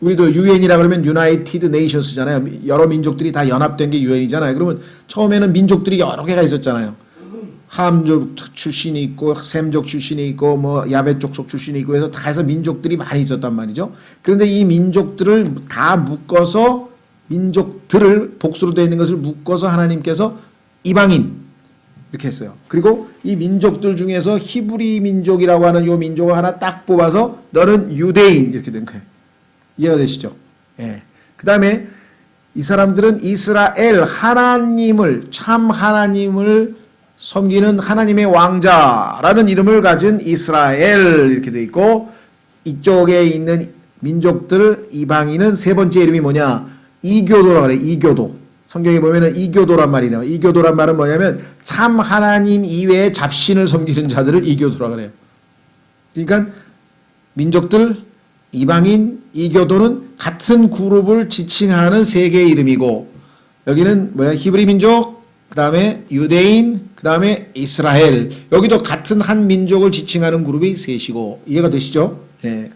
우리도 유엔이라 그러면 유나이티드 네이션스잖아요. 여러 민족들이 다 연합된 게 유엔이잖아요. 그러면 처음에는 민족들이 여러 개가 있었잖아요. 함족 출신이 있고 셈족 출신이 있고 뭐 야베 족속 출신이 있고 해서 다 해서 민족들이 많이 있었단 말이죠. 그런데 이 민족들을 다 묶어서 민족들을 복수로 되어 있는 것을 묶어서 하나님께서 이방인 이렇게 했어요. 그리고 이 민족들 중에서 히브리 민족이라고 하는 이 민족을 하나 딱 뽑아서 너는 유대인 이렇게 된 거예요. 이해가 되시죠? 예. 그 다음에 이 사람들은 이스라엘 참 하나님을 섬기는 하나님의 왕자라는 이름을 가진 이스라엘 이렇게 돼 있고 이쪽에 있는 민족들 이방인은 세 번째 이름이 뭐냐? 이교도라고 그래. 이교도. 성경에 보면은 이교도란 말이네요. 이교도란 말은 뭐냐면 참 하나님 이외에 잡신을 섬기는 자들을 이교도라고 그래요. 그러니까 민족들 이방인 이교도는 같은 그룹을 지칭하는 세 개의 이름이고 여기는 뭐야? 히브리 민족, 그 다음에 유대인, 그 다음에 이스라엘. 여기도 같은 한 민족을 지칭하는 그룹이 셋이고 이해가 되시죠? 네.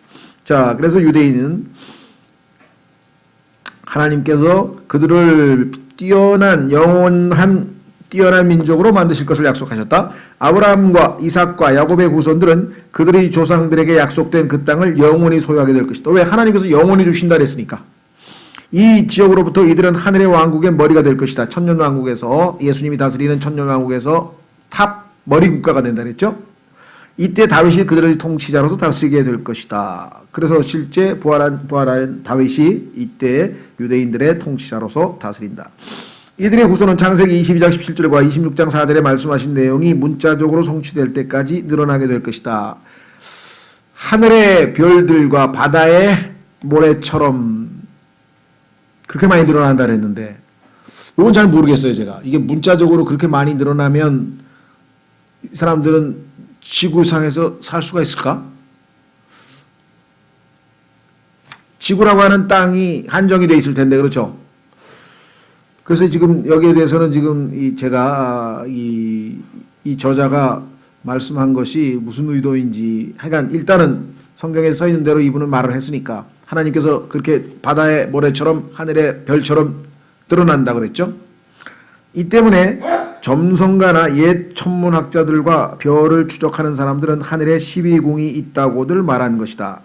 자, 그래서 유대인은 하나님께서 그들을 뛰어난 민족으로 만드실 것을 약속하셨다. 아브라함과 이삭과 야곱의 후손들은 그들의 조상들에게 약속된 그 땅을 영원히 소유하게 될 것이다. 왜? 하나님께서 영원히 주신다 그랬으니까. 이 지역으로부터 이들은 하늘의 왕국의 머리가 될 것이다. 천년왕국에서 예수님이 다스리는 천년왕국에서 탑 머리 국가가 된다 그랬죠. 이때 다윗이 그들의 통치자로서 다스리게 될 것이다. 그래서 실제 부활한 다윗이 이때 유대인들의 통치자로서 다스린다. 이들의 후손은 창세기 22장 17절과 26장 4절에 말씀하신 내용이 문자적으로 성취될 때까지 늘어나게 될 것이다. 하늘의 별들과 바다의 모래처럼 그렇게 많이 늘어난다 그랬는데 이건 잘 모르겠어요 제가. 이게 문자적으로 그렇게 많이 늘어나면 이 사람들은 지구상에서 살 수가 있을까? 지구라고 하는 땅이 한정이 돼 있을 텐데 그렇죠. 그래서 지금 여기에 대해서는 지금 제가 이 저자가 말씀한 것이 무슨 의도인지 하여간 일단은 성경에 써 있는 대로 이분은 말을 했으니까 하나님께서 그렇게 바다의 모래처럼 하늘의 별처럼 드러난다 그랬죠. 이 때문에 점성가나 옛 천문학자들과 별을 추적하는 사람들은 하늘에 12궁이 있다고들 말한 것이다.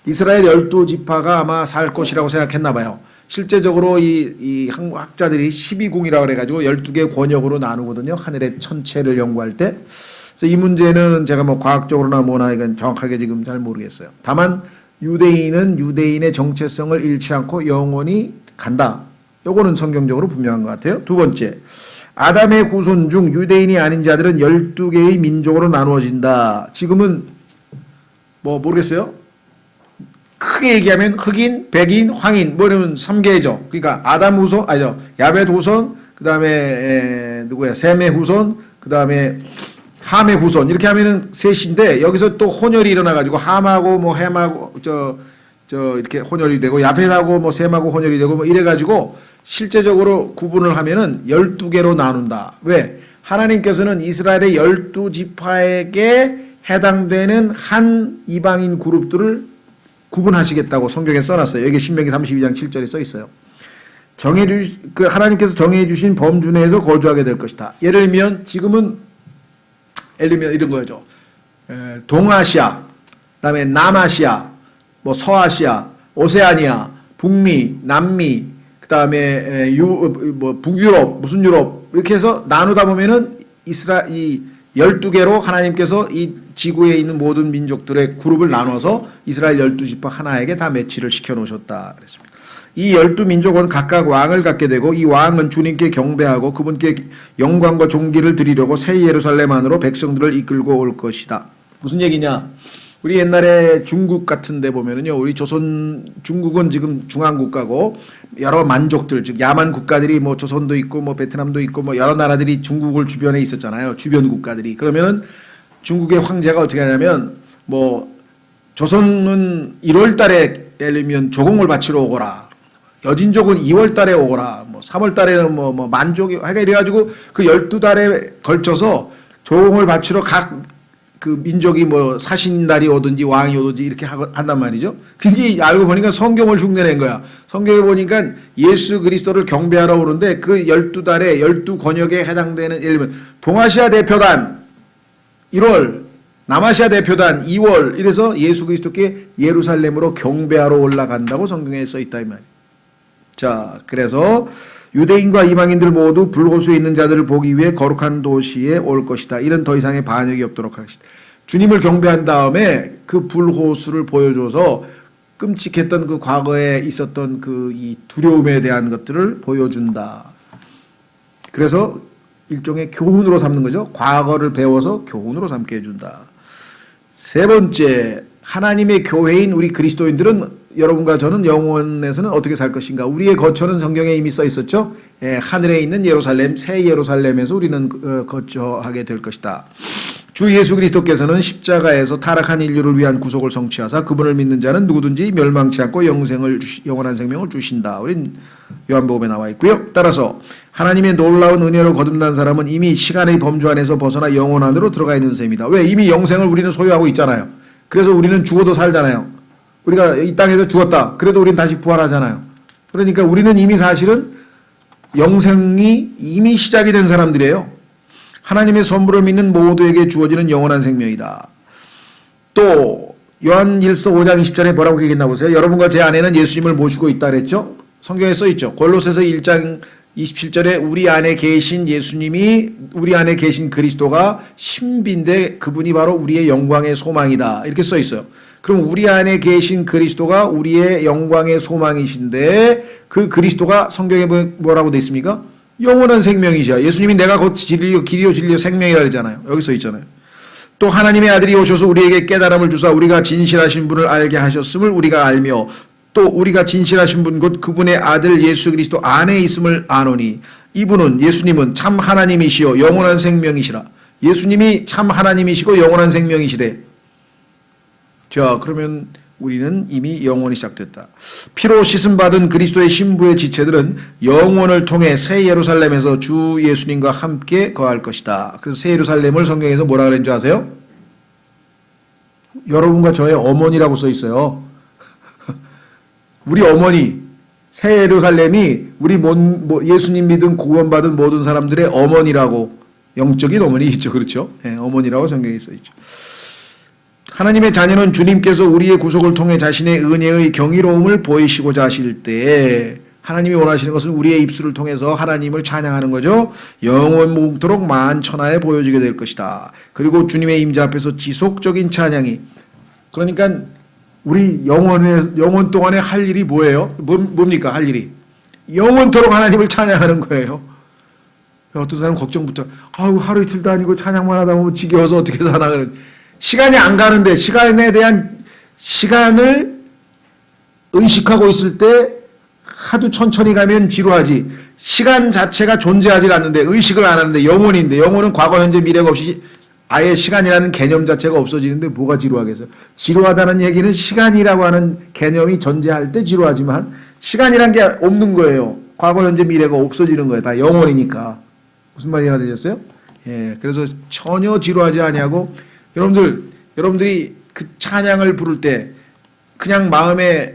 이스라엘 12지파가 아마 살 것이라고 생각했나 봐요. 실제적으로 이 학자들이 12궁이라고 그래가지고 12개 권역으로 나누거든요. 하늘의 천체를 연구할 때. 그래서 이 문제는 제가 뭐 과학적으로나 뭐나 이건 정확하게 지금 잘 모르겠어요. 다만 유대인은 유대인의 정체성을 잃지 않고 영원히 간다. 요거는 성경적으로 분명한 것 같아요. 두 번째, 아담의 후손 중 유대인이 아닌 자들은 12개의 민족으로 나누어진다. 지금은 뭐 모르겠어요. 크게 얘기하면 흑인, 백인, 황인 뭐 이러면 3개죠. 그러니까 아담 후손, 아니죠. 야벳 후손, 그다음에 누구야? 셈의 후손, 그다음에 함의 후손 이렇게 하면은 셋인데 여기서 또 혼혈이 일어나 가지고 함하고 뭐 햄하고 이렇게 혼혈이 되고 야벳하고 뭐 셈하고 혼혈이 되고 뭐 이래 가지고 실제적으로 구분을 하면은 12개로 나눈다. 왜? 하나님께서는 이스라엘의 12지파에게 해당되는 한 이방인 그룹들을 구분하시겠다고 성경에 써놨어요. 여기 신명기 32장 7절에 써 있어요. 하나님께서 정해주신 범주 내에서 거주하게 될 것이다. 예를 들면 지금은 이런 거죠. 동아시아, 그다음에 남아시아, 뭐 서아시아, 오세아니아, 북미, 남미, 그다음에 북유럽, 무슨 유럽 이렇게 해서 나누다 보면은 이 12개로 하나님께서 이 지구에 있는 모든 민족들의 그룹을 나눠서 이스라엘 12지파 하나에게 다 매치를 시켜 놓으셨다 그랬습니다. 이 12민족은 각각 왕을 갖게 되고 이 왕은 주님께 경배하고 그분께 영광과 존귀를 드리려고 새 예루살렘 안으로 백성들을 이끌고 올 것이다. 무슨 얘기냐? 우리 옛날에 중국 같은 데 보면은요, 우리 중국은 지금 중앙국가고 여러 만족들, 즉 야만 국가들이 뭐 조선도 있고 뭐 베트남도 있고 뭐 여러 나라들이 중국을 주변에 있었잖아요. 주변 국가들이. 그러면은 중국의 황제가 어떻게 하냐면 뭐 조선은 1월 달에 예를 들면 조공을 바치러 오거라. 여진족은 2월 달에 오거라. 뭐 3월 달에는 뭐 만족이 하여간 이래가지고 그 12달에 걸쳐서 조공을 바치러 각 그 민족이 뭐 사신날이 오든지 왕이 오든지 이렇게 한단 말이죠. 그게 알고 보니까 성경을 흉내낸 거야. 성경에 보니까 예수 그리스도를 경배하러 오는데 그 12달에 12권역에 해당되는 예를 들면 동아시아 대표단 1월, 남아시아 대표단 2월 이래서 예수 그리스도께 예루살렘으로 경배하러 올라간다고 성경에 써 있다 이 말이에요. 자, 그래서 유대인과 이방인들 모두 불호수에 있는 자들을 보기 위해 거룩한 도시에 올 것이다. 이는 더 이상의 반역이 없도록 할 것이다. 주님을 경배한 다음에 그 불호수를 보여줘서 끔찍했던 그 과거에 있었던 그 이 두려움에 대한 것들을 보여준다. 그래서 일종의 교훈으로 삼는 거죠. 과거를 배워서 교훈으로 삼게 해준다. 세 번째, 하나님의 교회인 우리 그리스도인들은 여러분과 저는 영원에서는 어떻게 살 것인가. 우리의 거처는 성경에 이미 써 있었죠. 하늘에 있는 예루살렘, 새 예루살렘에서 우리는 거처하게 될 것이다. 주 예수 그리스도께서는 십자가에서 타락한 인류를 위한 구속을 성취하사 그분을 믿는 자는 누구든지 멸망치 않고 영원한 생명을 주신다. 우린 요한복음에 나와 있고요. 따라서 하나님의 놀라운 은혜로 거듭난 사람은 이미 시간의 범주 안에서 벗어나 영원 안으로 들어가 있는 셈이다. 왜? 이미 영생을 우리는 소유하고 있잖아요. 그래서 우리는 죽어도 살잖아요. 우리가 이 땅에서 죽었다. 그래도 우리는 다시 부활하잖아요. 그러니까 우리는 이미 사실은 영생이 이미 시작이 된 사람들이에요. 하나님의 선물을 믿는 모두에게 주어지는 영원한 생명이다. 또 요한일서 5장 20절에 뭐라고 얘기했나 보세요. 여러분과 제 안에는 예수님을 모시고 있다 그랬죠. 성경에 써 있죠. 골로새서 1장 27절에 우리 안에 계신 예수님이 우리 안에 계신 그리스도가 신비인데 그분이 바로 우리의 영광의 소망이다. 이렇게 써 있어요. 그럼 우리 안에 계신 그리스도가 우리의 영광의 소망이신데 그 그리스도가 성경에 뭐라고 돼 있습니까? 영원한 생명이시야. 예수님이 내가 곧 길이요 진리요 생명이라 그러잖아요. 여기 써 있잖아요. 또 하나님의 아들이 오셔서 우리에게 깨달음을 주사 우리가 진실하신 분을 알게 하셨음을 우리가 알며 또 우리가 진실하신 분 곧 그분의 아들 예수 그리스도 안에 있음을 아노니 이분은 예수님은 참 하나님이시요 영원한 생명이시라. 예수님이 참 하나님이시고 영원한 생명이시래. 자, 그러면 우리는 이미 영원히 시작됐다. 피로 씻음 받은 그리스도의 신부의 지체들은 영원을 통해 새 예루살렘에서 주 예수님과 함께 거할 것이다. 그래서 새 예루살렘을 성경에서 뭐라 그랬는지 아세요? 여러분과 저의 어머니라고 써 있어요. 우리 어머니, 새 예루살렘이 우리 예수님 믿은 구원받은 모든 사람들의 어머니라고, 영적인 어머니있죠. 그렇죠? 네, 어머니라고 성경에 써 있죠. 하나님의 자녀는 주님께서 우리의 구속을 통해 자신의 은혜의 경이로움을 보이시고자 하실 때에 하나님이 원하시는 것은 우리의 입술을 통해서 하나님을 찬양하는 거죠. 영원 무궁토록 만천하에 보여지게 될 것이다. 그리고 주님의 임재 앞에서 지속적인 찬양이, 그러니까 우리 영원 동안에 할 일이 뭐예요? 뭡니까? 할 일이 영원토록 하나님을 찬양하는 거예요. 어떤 사람은 걱정부터, 아유 하루 이틀도 아니고 찬양만 하다 보면 지겨워서 어떻게 사나. 그런 시간이 안 가는데, 시간에 대한 시간을 의식하고 있을 때 하도 천천히 가면 지루하지. 시간 자체가 존재하지 않는데, 의식을 안 하는데, 영혼인데, 영혼은 과거 현재 미래가 없이 아예 시간이라는 개념 자체가 없어지는데 뭐가 지루하겠어요? 지루하다는 얘기는 시간이라고 하는 개념이 존재할 때 지루하지만 시간이란 게 없는 거예요. 과거 현재 미래가 없어지는 거예요. 다 영혼이니까. 무슨 말이 되셨어요? 예, 그래서 전혀 지루하지 아니하고, 여러분들이 그 찬양을 부를 때 그냥 마음에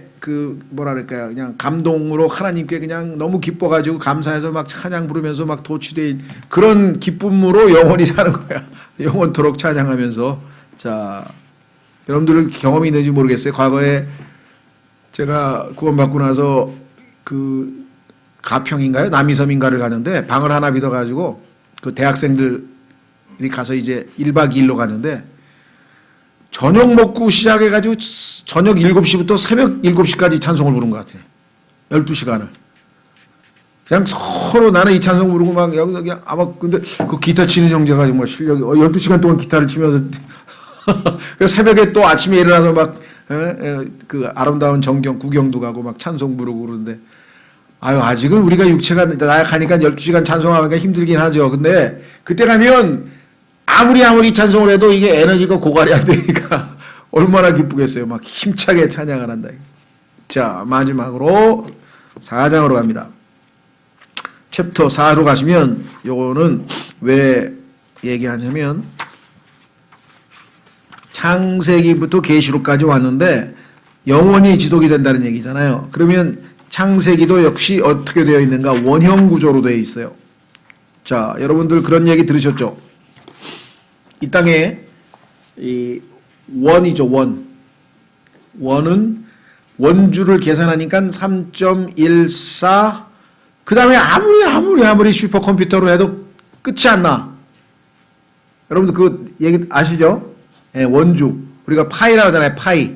뭐랄까요, 그냥 감동으로 하나님께 그냥 너무 기뻐가지고 감사해서 막 찬양 부르면서 막 도취된 그런 기쁨으로 영원히 사는 거야. 영원토록 찬양하면서. 자, 여러분들 경험이 있는지 모르겠어요. 과거에 제가 구원받고 나서 가평인가요? 남이섬인가를 가는데 방을 하나 빌어가지고 그 대학생들이 가서 이제 1박 2일로 가는데 저녁 먹고 시작해가지고 저녁 7시부터 새벽 7시까지 찬송을 부른 것 같아. 12시간을. 그냥 서로 나는 이 찬송 부르고 막 여기 아마 근데 그 기타 치는 형제가 정말 실력이 12시간 동안 기타를 치면서 그래서 새벽에 또 아침에 일어나서 막 그 아름다운 구경도 가고 막 찬송 부르고 그러는데 아유 아직은 우리가 육체가 나약하니까 12시간 찬송하기가 힘들긴 하죠. 근데 그때 가면 아무리 찬송을 해도 이게 에너지가 고갈이 안 되니까 얼마나 기쁘겠어요. 막 힘차게 찬양을 한다. 자, 마지막으로 4장으로 갑니다. 챕터 4로 가시면 요거는 왜 얘기하냐면 창세기부터 계시록까지 왔는데 영원히 지속이 된다는 얘기잖아요. 그러면 창세기도 역시 어떻게 되어 있는가? 원형 구조로 되어 있어요. 자, 여러분들 그런 얘기 들으셨죠? 이 땅에 이 원이죠, 원. 원은 원주를 계산하니까 3.14. 그 다음에 아무리 슈퍼컴퓨터로 해도 끝이 안 나. 여러분들 그 얘기 아시죠? 예, 원주. 우리가 파이라고 하잖아요, 파이.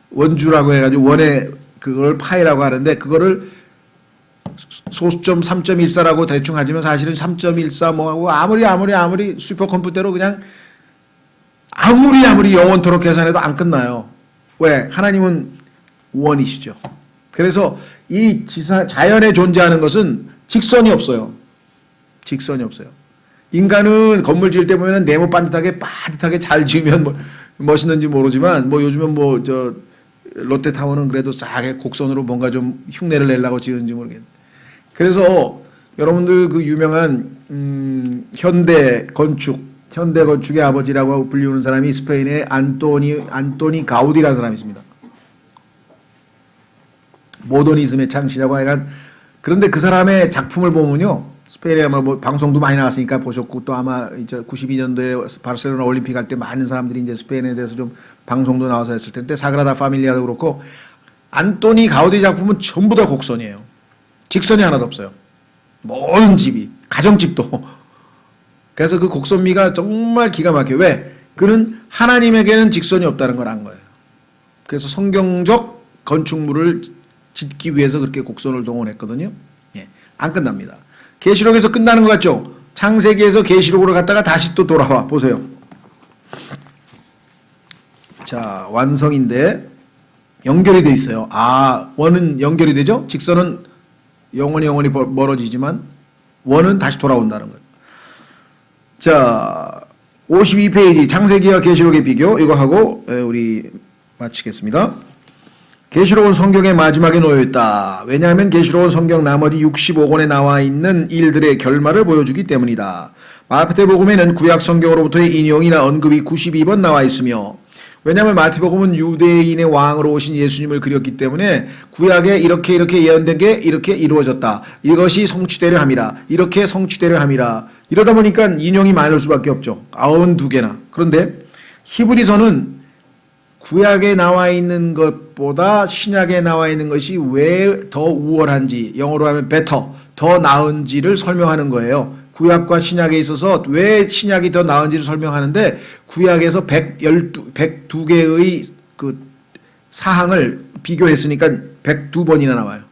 원주라고 해가지고 원의 그걸 파이라고 하는데 그거를 소수점 3.14라고 대충 하지만 사실은 3.14 뭐하고 아무리 슈퍼컴퓨터로 그냥 아무리 영원토록 계산해도 안 끝나요. 왜? 하나님은 원이시죠. 그래서 이 자연에 존재하는 것은 직선이 없어요. 직선이 없어요. 인간은 건물 지을 때 보면 네모 빠듯하게 잘 지으면 뭐 멋있는지 모르지만 뭐 요즘은 뭐 롯데타워는 그래도 싸게 곡선으로 뭔가 좀 흉내를 내려고 지은지 모르겠는데. 그래서 여러분들 그 유명한 현대 건축의 아버지라고 불리우는 사람이 스페인의 안토니 가우디라는 사람이 있습니다. 모더니즘의 창시자고 하여간. 그런데 그 사람의 작품을 보면요, 스페인에 아마 뭐 방송도 많이 나왔으니까 보셨고 또 아마 이제 92년도에 바르셀로나 올림픽 할 때 많은 사람들이 이제 스페인에 대해서 좀 방송도 나와서 했을 텐데 사그라다 파밀리아도 그렇고 안토니 가우디 작품은 전부 다 곡선이에요. 직선이 하나도 없어요. 모든 집이, 가정집도. 그래서 그 곡선미가 정말 기가 막혀요. 왜? 그는 하나님에게는 직선이 없다는 걸 안 거예요. 그래서 성경적 건축물을 짓기 위해서 그렇게 곡선을 동원했거든요. 예, 안 끝납니다. 계시록에서 끝나는 것 같죠? 창세기에서 계시록으로 갔다가 다시 또 돌아와 보세요. 자, 완성인데 연결이 돼 있어요. 아, 원은 연결이 되죠? 직선은 영원히 멀어지지만 원은 다시 돌아온다는 거예요. 자, 52페이지 창세기와 계시록의 비교, 이거 하고 우리 마치겠습니다. 계시록은 성경의 마지막에 놓여 있다. 왜냐하면 계시록은 성경 나머지 65권에 나와 있는 일들의 결말을 보여주기 때문이다. 마태복음에는 구약 성경으로부터의 인용이나 언급이 92번 나와 있으며, 왜냐하면 마태복음은 유대인의 왕으로 오신 예수님을 그렸기 때문에 구약에 이렇게 예언된 게 이렇게 이루어졌다. 이것이 성취되려 함이라. 이렇게 성취되려 함이라. 이러다 보니까 인용이 많을 수밖에 없죠. 92개나. 그런데 히브리서는 구약에 나와 있는 것보다 신약에 나와 있는 것이 왜 더 우월한지, 영어로 하면 better, 더 나은지를 설명하는 거예요. 구약과 신약에 있어서 왜 신약이 더 나은지를 설명하는데, 구약에서 102개의 그 사항을 비교했으니까 102번이나 나와요.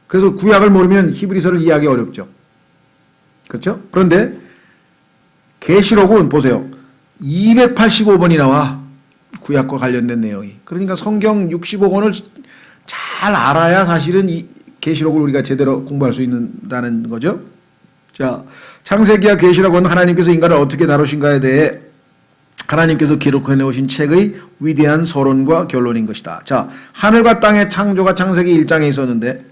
그래서 구약을 모르면 히브리서를 이해하기 어렵죠. 그렇죠? 그런데 계시록은 보세요. 285번이 나와. 구약과 관련된 내용이. 그러니까 성경 65권을 잘 알아야 사실은 이 계시록을 우리가 제대로 공부할 수 있다는 거죠. 자, 창세기와 계시록은 하나님께서 인간을 어떻게 다루신가에 대해 하나님께서 기록해 놓으신 책의 위대한 서론과 결론인 것이다. 자, 하늘과 땅의 창조가 창세기 1장에 있었는데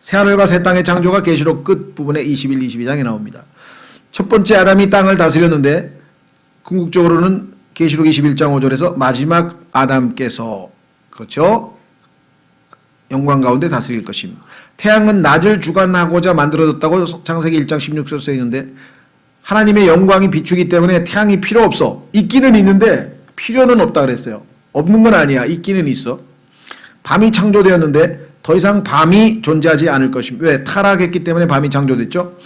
새하늘과 새 땅의 창조가 계시록 끝부분에 21, 22장에 나옵니다. 첫 번째 아담이 땅을 다스렸는데 궁극적으로는 계시록 21장 5절에서 마지막 아담께서, 그렇죠, 영광 가운데 다스릴 것임. 태양은 낮을 주관하고자 만들어졌다고 창세기 1장 16절 써 있는데, 하나님의 영광이 비추기 때문에 태양이 필요 없어. 있기는 있는데 필요는 없다 그랬어요. 없는 건 아니야. 있기는 있어. 밤이 창조되었는데 더 이상 밤이 존재하지 않을 것임. 왜? 타락했기 때문에 밤이 창조됐죠.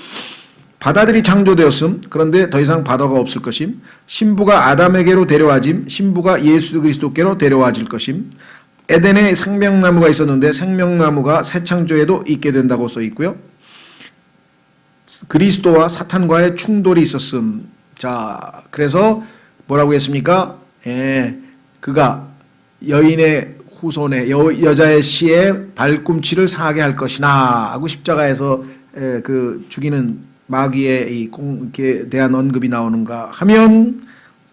바다들이 창조되었음. 그런데 더 이상 바다가 없을 것임. 신부가 아담에게로 데려와짐. 신부가 예수 그리스도께로 데려와질 것임. 에덴에 생명나무가 있었는데 생명나무가 새 창조에도 있게 된다고 써 있고요. 그리스도와 사탄과의 충돌이 있었음. 자, 그래서 뭐라고 했습니까? 그가 여인의 후손의 여자의 씨의 발꿈치를 상하게 할 것이나 하고 십자가에서 그 죽이는 마귀의 공에 대한 언급이 나오는가 하면,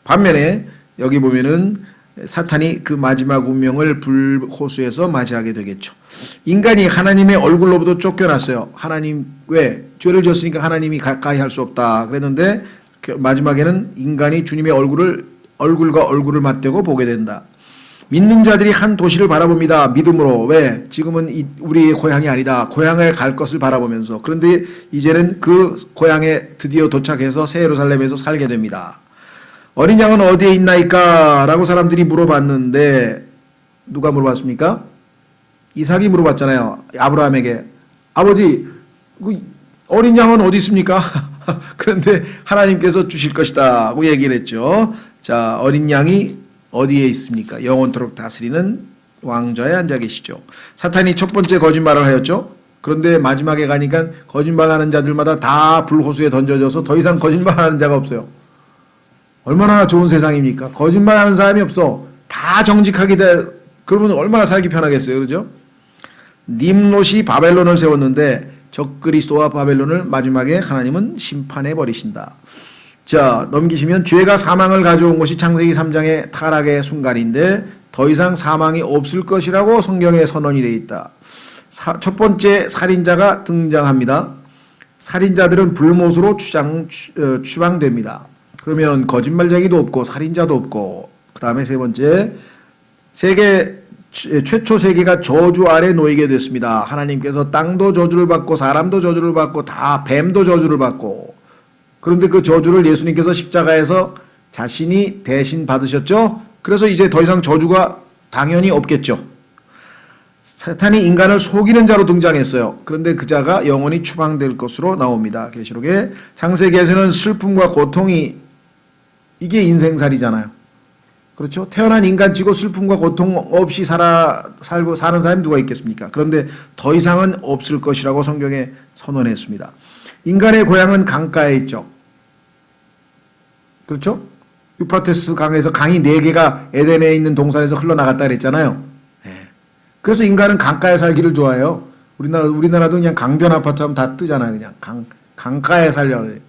반면에 여기 보면은 사탄이 그 마지막 운명을 불호수에서 맞이하게 되겠죠. 인간이 하나님의 얼굴로부터 쫓겨났어요. 하나님, 왜? 죄를 지었으니까 하나님이 가까이 할 수 없다 그랬는데 마지막에는 인간이 주님의 얼굴과 얼굴을 맞대고 보게 된다. 믿는 자들이 한 도시를 바라봅니다. 믿음으로. 왜? 지금은 우리의 고향이 아니다. 고향에 갈 것을 바라보면서. 그런데 이제는 그 고향에 드디어 도착해서 새 예루살렘에서 살게 됩니다. 어린 양은 어디에 있나이까? 라고 사람들이 물어봤는데 누가 물어봤습니까? 이삭이 물어봤잖아요. 아브라함에게. 아버지, 그 어린 양은 어디 있습니까? 그런데 하나님께서 주실 것이다 하고 얘기를 했죠. 자, 어린 양이 어디에 있습니까? 영원토록 다스리는 왕좌에 앉아 계시죠. 사탄이 첫 번째 거짓말을 하였죠. 그런데 마지막에 가니까 거짓말하는 자들마다 다 불호수에 던져져서 더 이상 거짓말하는 자가 없어요. 얼마나 좋은 세상입니까? 거짓말하는 사람이 없어. 다 정직하게 돼. 그러면 얼마나 살기 편하겠어요. 그렇죠? 님롯이 바벨론을 세웠는데 적그리스도와 바벨론을 마지막에 하나님은 심판해 버리신다. 자, 넘기시면 죄가 사망을 가져온 것이 창세기 3장의 타락의 순간인데 더 이상 사망이 없을 것이라고 성경에 선언이 되어 있다. 첫 번째 살인자가 등장합니다. 살인자들은 불못으로 추방됩니다. 그러면 거짓말쟁이도 없고 살인자도 없고, 그 다음에 세 번째, 최초 세계가 저주 아래 놓이게 됐습니다. 하나님께서 땅도 저주를 받고 사람도 저주를 받고 다 뱀도 저주를 받고, 그런데 그 저주를 예수님께서 십자가에서 자신이 대신 받으셨죠. 그래서 이제 더 이상 저주가 당연히 없겠죠. 사탄이 인간을 속이는 자로 등장했어요. 그런데 그 자가 영원히 추방될 것으로 나옵니다. 계시록에. 창세기에서는 슬픔과 고통이, 이게 인생살이잖아요. 그렇죠? 태어난 인간치고 슬픔과 고통 없이 살고 사는 사람이 누가 있겠습니까? 그런데 더 이상은 없을 것이라고 성경에 선언했습니다. 인간의 고향은 강가에 있죠. 그렇죠? 유프라테스 강에서 강이 4개가 에덴에 있는 동산에서 흘러나갔다 그랬잖아요. 그래서 인간은 강가에 살기를 좋아해요. 우리나라도 그냥 강변 아파트 하면 다 뜨잖아요. 그냥 강가에 살려고 그래.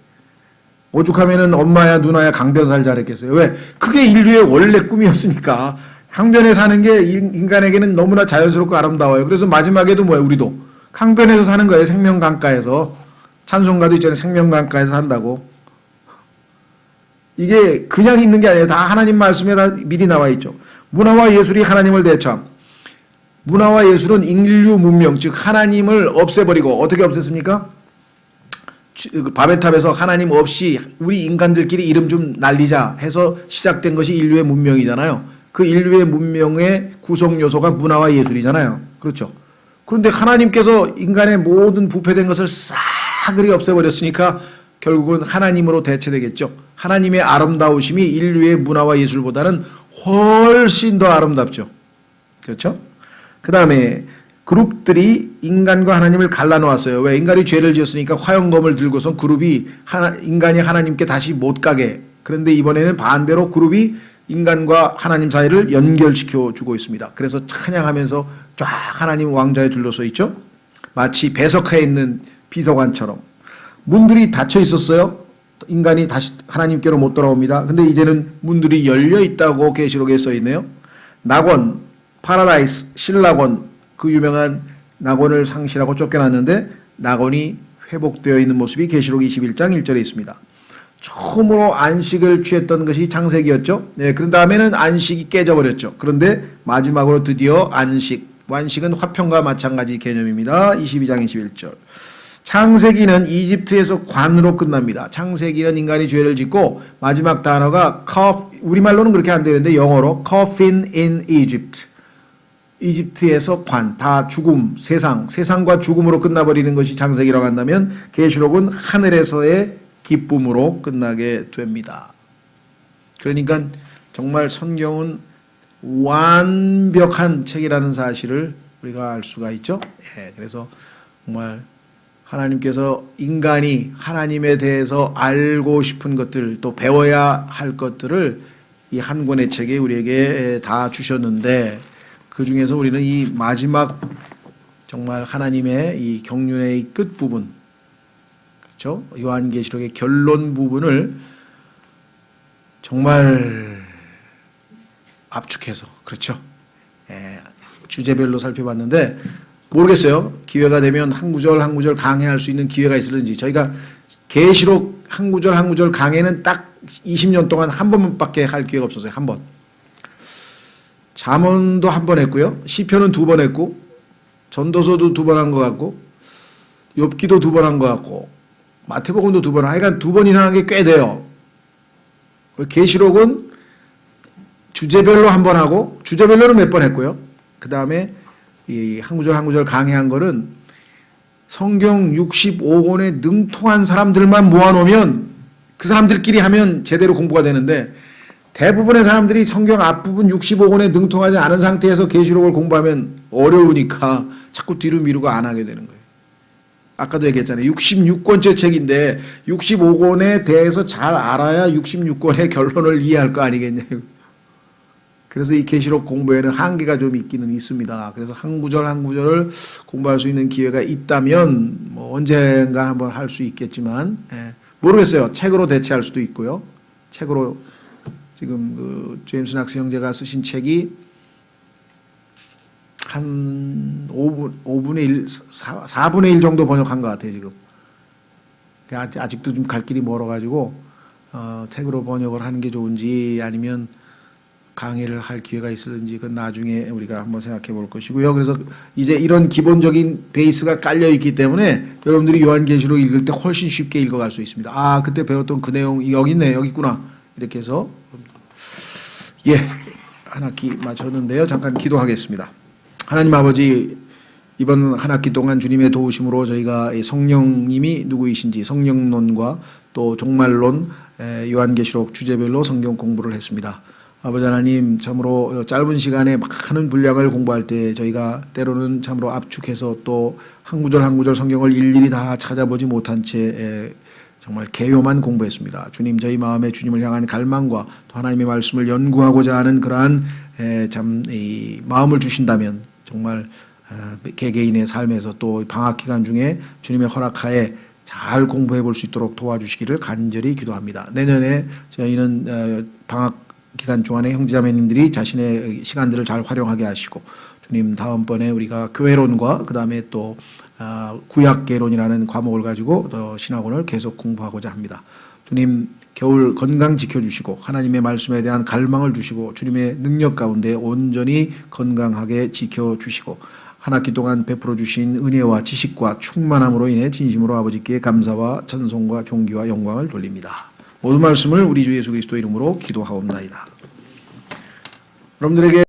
오죽하면은 엄마야 누나야 강변 살자 그랬겠어요. 왜? 그게 인류의 원래 꿈이었으니까. 강변에 사는 게 인간에게는 너무나 자연스럽고 아름다워요. 그래서 마지막에도 뭐예요? 우리도 강변에서 사는 거예요. 생명강가에서. 찬송가도 있잖아요. 생명강가에서 산다고. 이게 그냥 있는 게 아니에요. 다 하나님 말씀에 다 미리 나와 있죠. 문화와 예술이 하나님을 대처함. 문화와 예술은 인류 문명, 즉 하나님을 없애버리고 어떻게 없앴습니까? 바벨탑에서 하나님 없이 우리 인간들끼리 이름 좀 날리자 해서 시작된 것이 인류의 문명이잖아요. 그 인류의 문명의 구성 요소가 문화와 예술이잖아요. 그렇죠. 그런데 하나님께서 인간의 모든 부패된 것을 싸그리 없애버렸으니까 결국은 하나님으로 대체되겠죠. 하나님의 아름다우심이 인류의 문화와 예술보다는 훨씬 더 아름답죠. 그렇죠? 그 다음에 그룹들이 인간과 하나님을 갈라놓았어요. 왜? 인간이 죄를 지었으니까 화영검을 들고선 그룹이 인간이 하나님께 다시 못 가게. 그런데 이번에는 반대로 그룹이 인간과 하나님 사이를 연결시켜 주고 있습니다. 그래서 찬양하면서 쫙 하나님 왕좌에 둘러서 있죠. 마치 배석하에 있는 비서관처럼. 문들이 닫혀 있었어요. 인간이 다시 하나님께로 못 돌아옵니다. 근데 이제는 문들이 열려 있다고 계시록에 써 있네요. 낙원, 파라다이스, 신락원, 그 유명한 낙원을 상실하고 쫓겨났는데 낙원이 회복되어 있는 모습이 계시록 21장 1절에 있습니다. 처음으로 안식을 취했던 것이 창세기였죠. 네, 그런 다음에는 안식이 깨져버렸죠. 그런데 마지막으로 드디어 안식, 완식은 화평과 마찬가지 개념입니다. 22장 21절. 창세기는 이집트에서 관으로 끝납니다. 창세기는 인간이 죄를 짓고 마지막 단어가 우리말로는 그렇게 안 되는데 영어로 coffin in Egypt. 이집트에서 관, 다 죽음, 세상과 죽음으로 끝나버리는 것이 창세기라고 한다면 계시록은 하늘에서의 기쁨으로 끝나게 됩니다. 그러니까 정말 성경은 완벽한 책이라는 사실을 우리가 알 수가 있죠. 예, 그래서 정말 하나님께서 인간이 하나님에 대해서 알고 싶은 것들 또 배워야 할 것들을 이 한 권의 책에 우리에게 다 주셨는데 그 중에서 우리는 이 마지막 정말 하나님의 이 경륜의 끝 부분, 그렇죠? 요한계시록의 결론 부분을 정말 압축해서, 그렇죠? 예, 주제별로 살펴봤는데 모르겠어요. 기회가 되면 한 구절 한 구절 강해할 수 있는 기회가 있을는지. 저희가 계시록 한 구절 한 구절 강해는 딱 20년 동안 한 번밖에 할 기회가 없었어요. 한 번. 잠언도 한 번 했고요. 시편은 2번 했고, 전도서도 2번 한 것 같고, 욥기도 2번 한 것 같고, 마태복음도 2번, 하여간 2번 이상 한 게 꽤 돼요. 계시록은 주제별로 한 번 하고, 주제별로는 몇 번 했고요. 그 다음에 이 한 구절 한 구절 강해한 거는 성경 65권에 능통한 사람들만 모아놓으면 그 사람들끼리 하면 제대로 공부가 되는데 대부분의 사람들이 성경 앞부분 65권에 능통하지 않은 상태에서 계시록을 공부하면 어려우니까 자꾸 뒤로 미루고 안 하게 되는 거예요. 아까도 얘기했잖아요. 66권째 책인데 65권에 대해서 잘 알아야 66권의 결론을 이해할 거 아니겠냐고. 그래서 이 계시록 공부에는 한계가 좀 있기는 있습니다. 그래서 한 구절 한 구절을 공부할 수 있는 기회가 있다면 뭐 언젠가 한번 할 수 있겠지만 모르겠어요. 책으로 대체할 수도 있고요. 책으로 지금 그 제임스 낙스 형제가 쓰신 책이 한 5분의 1, 4분의 1 정도 번역한 것 같아요, 지금. 아직도 좀 갈 길이 멀어가지고, 책으로 번역을 하는 게 좋은지 아니면 강의를 할 기회가 있을지 그건 나중에 우리가 한번 생각해 볼 것이고요. 그래서 이제 이런 기본적인 베이스가 깔려 있기 때문에 여러분들이 요한계시록 읽을 때 훨씬 쉽게 읽어갈 수 있습니다. 아, 그때 배웠던 그 내용 여기 있네, 여기 있구나. 이렇게 해서 한 학기 마쳤는데요. 잠깐 기도하겠습니다. 하나님 아버지, 이번 한 학기 동안 주님의 도우심으로 저희가 성령님이 누구이신지 성령론과 또 종말론, 요한계시록 주제별로 성경 공부를 했습니다. 아버지 하나님, 참으로 짧은 시간에 많은 분량을 공부할 때 저희가 때로는 참으로 압축해서 또 한 구절 한 구절 성경을 일일이 다 찾아보지 못한 채 정말 개요만 공부했습니다. 주님, 저희 마음에 주님을 향한 갈망과 또 하나님의 말씀을 연구하고자 하는 그러한 참 이 마음을 주신다면 정말 개개인의 삶에서 또 방학 기간 중에 주님의 허락하에 잘 공부해 볼 수 있도록 도와주시기를 간절히 기도합니다. 내년에 저희는 방학 기간 동안에 형제자매님들이 자신의 시간들을 잘 활용하게 하시고 주님 다음번에 우리가 교회론과 그 다음에 또 구약계론이라는 과목을 가지고 더 신학원을 계속 공부하고자 합니다. 주님 겨울 건강 지켜주시고 하나님의 말씀에 대한 갈망을 주시고 주님의 능력 가운데 온전히 건강하게 지켜주시고 한 학기 동안 베풀어 주신 은혜와 지식과 충만함으로 인해 진심으로 아버지께 감사와 찬송과 존귀와 영광을 돌립니다. 모든 말씀을 우리 주 예수 그리스도 이름으로 기도하옵나이다. 여러분들에게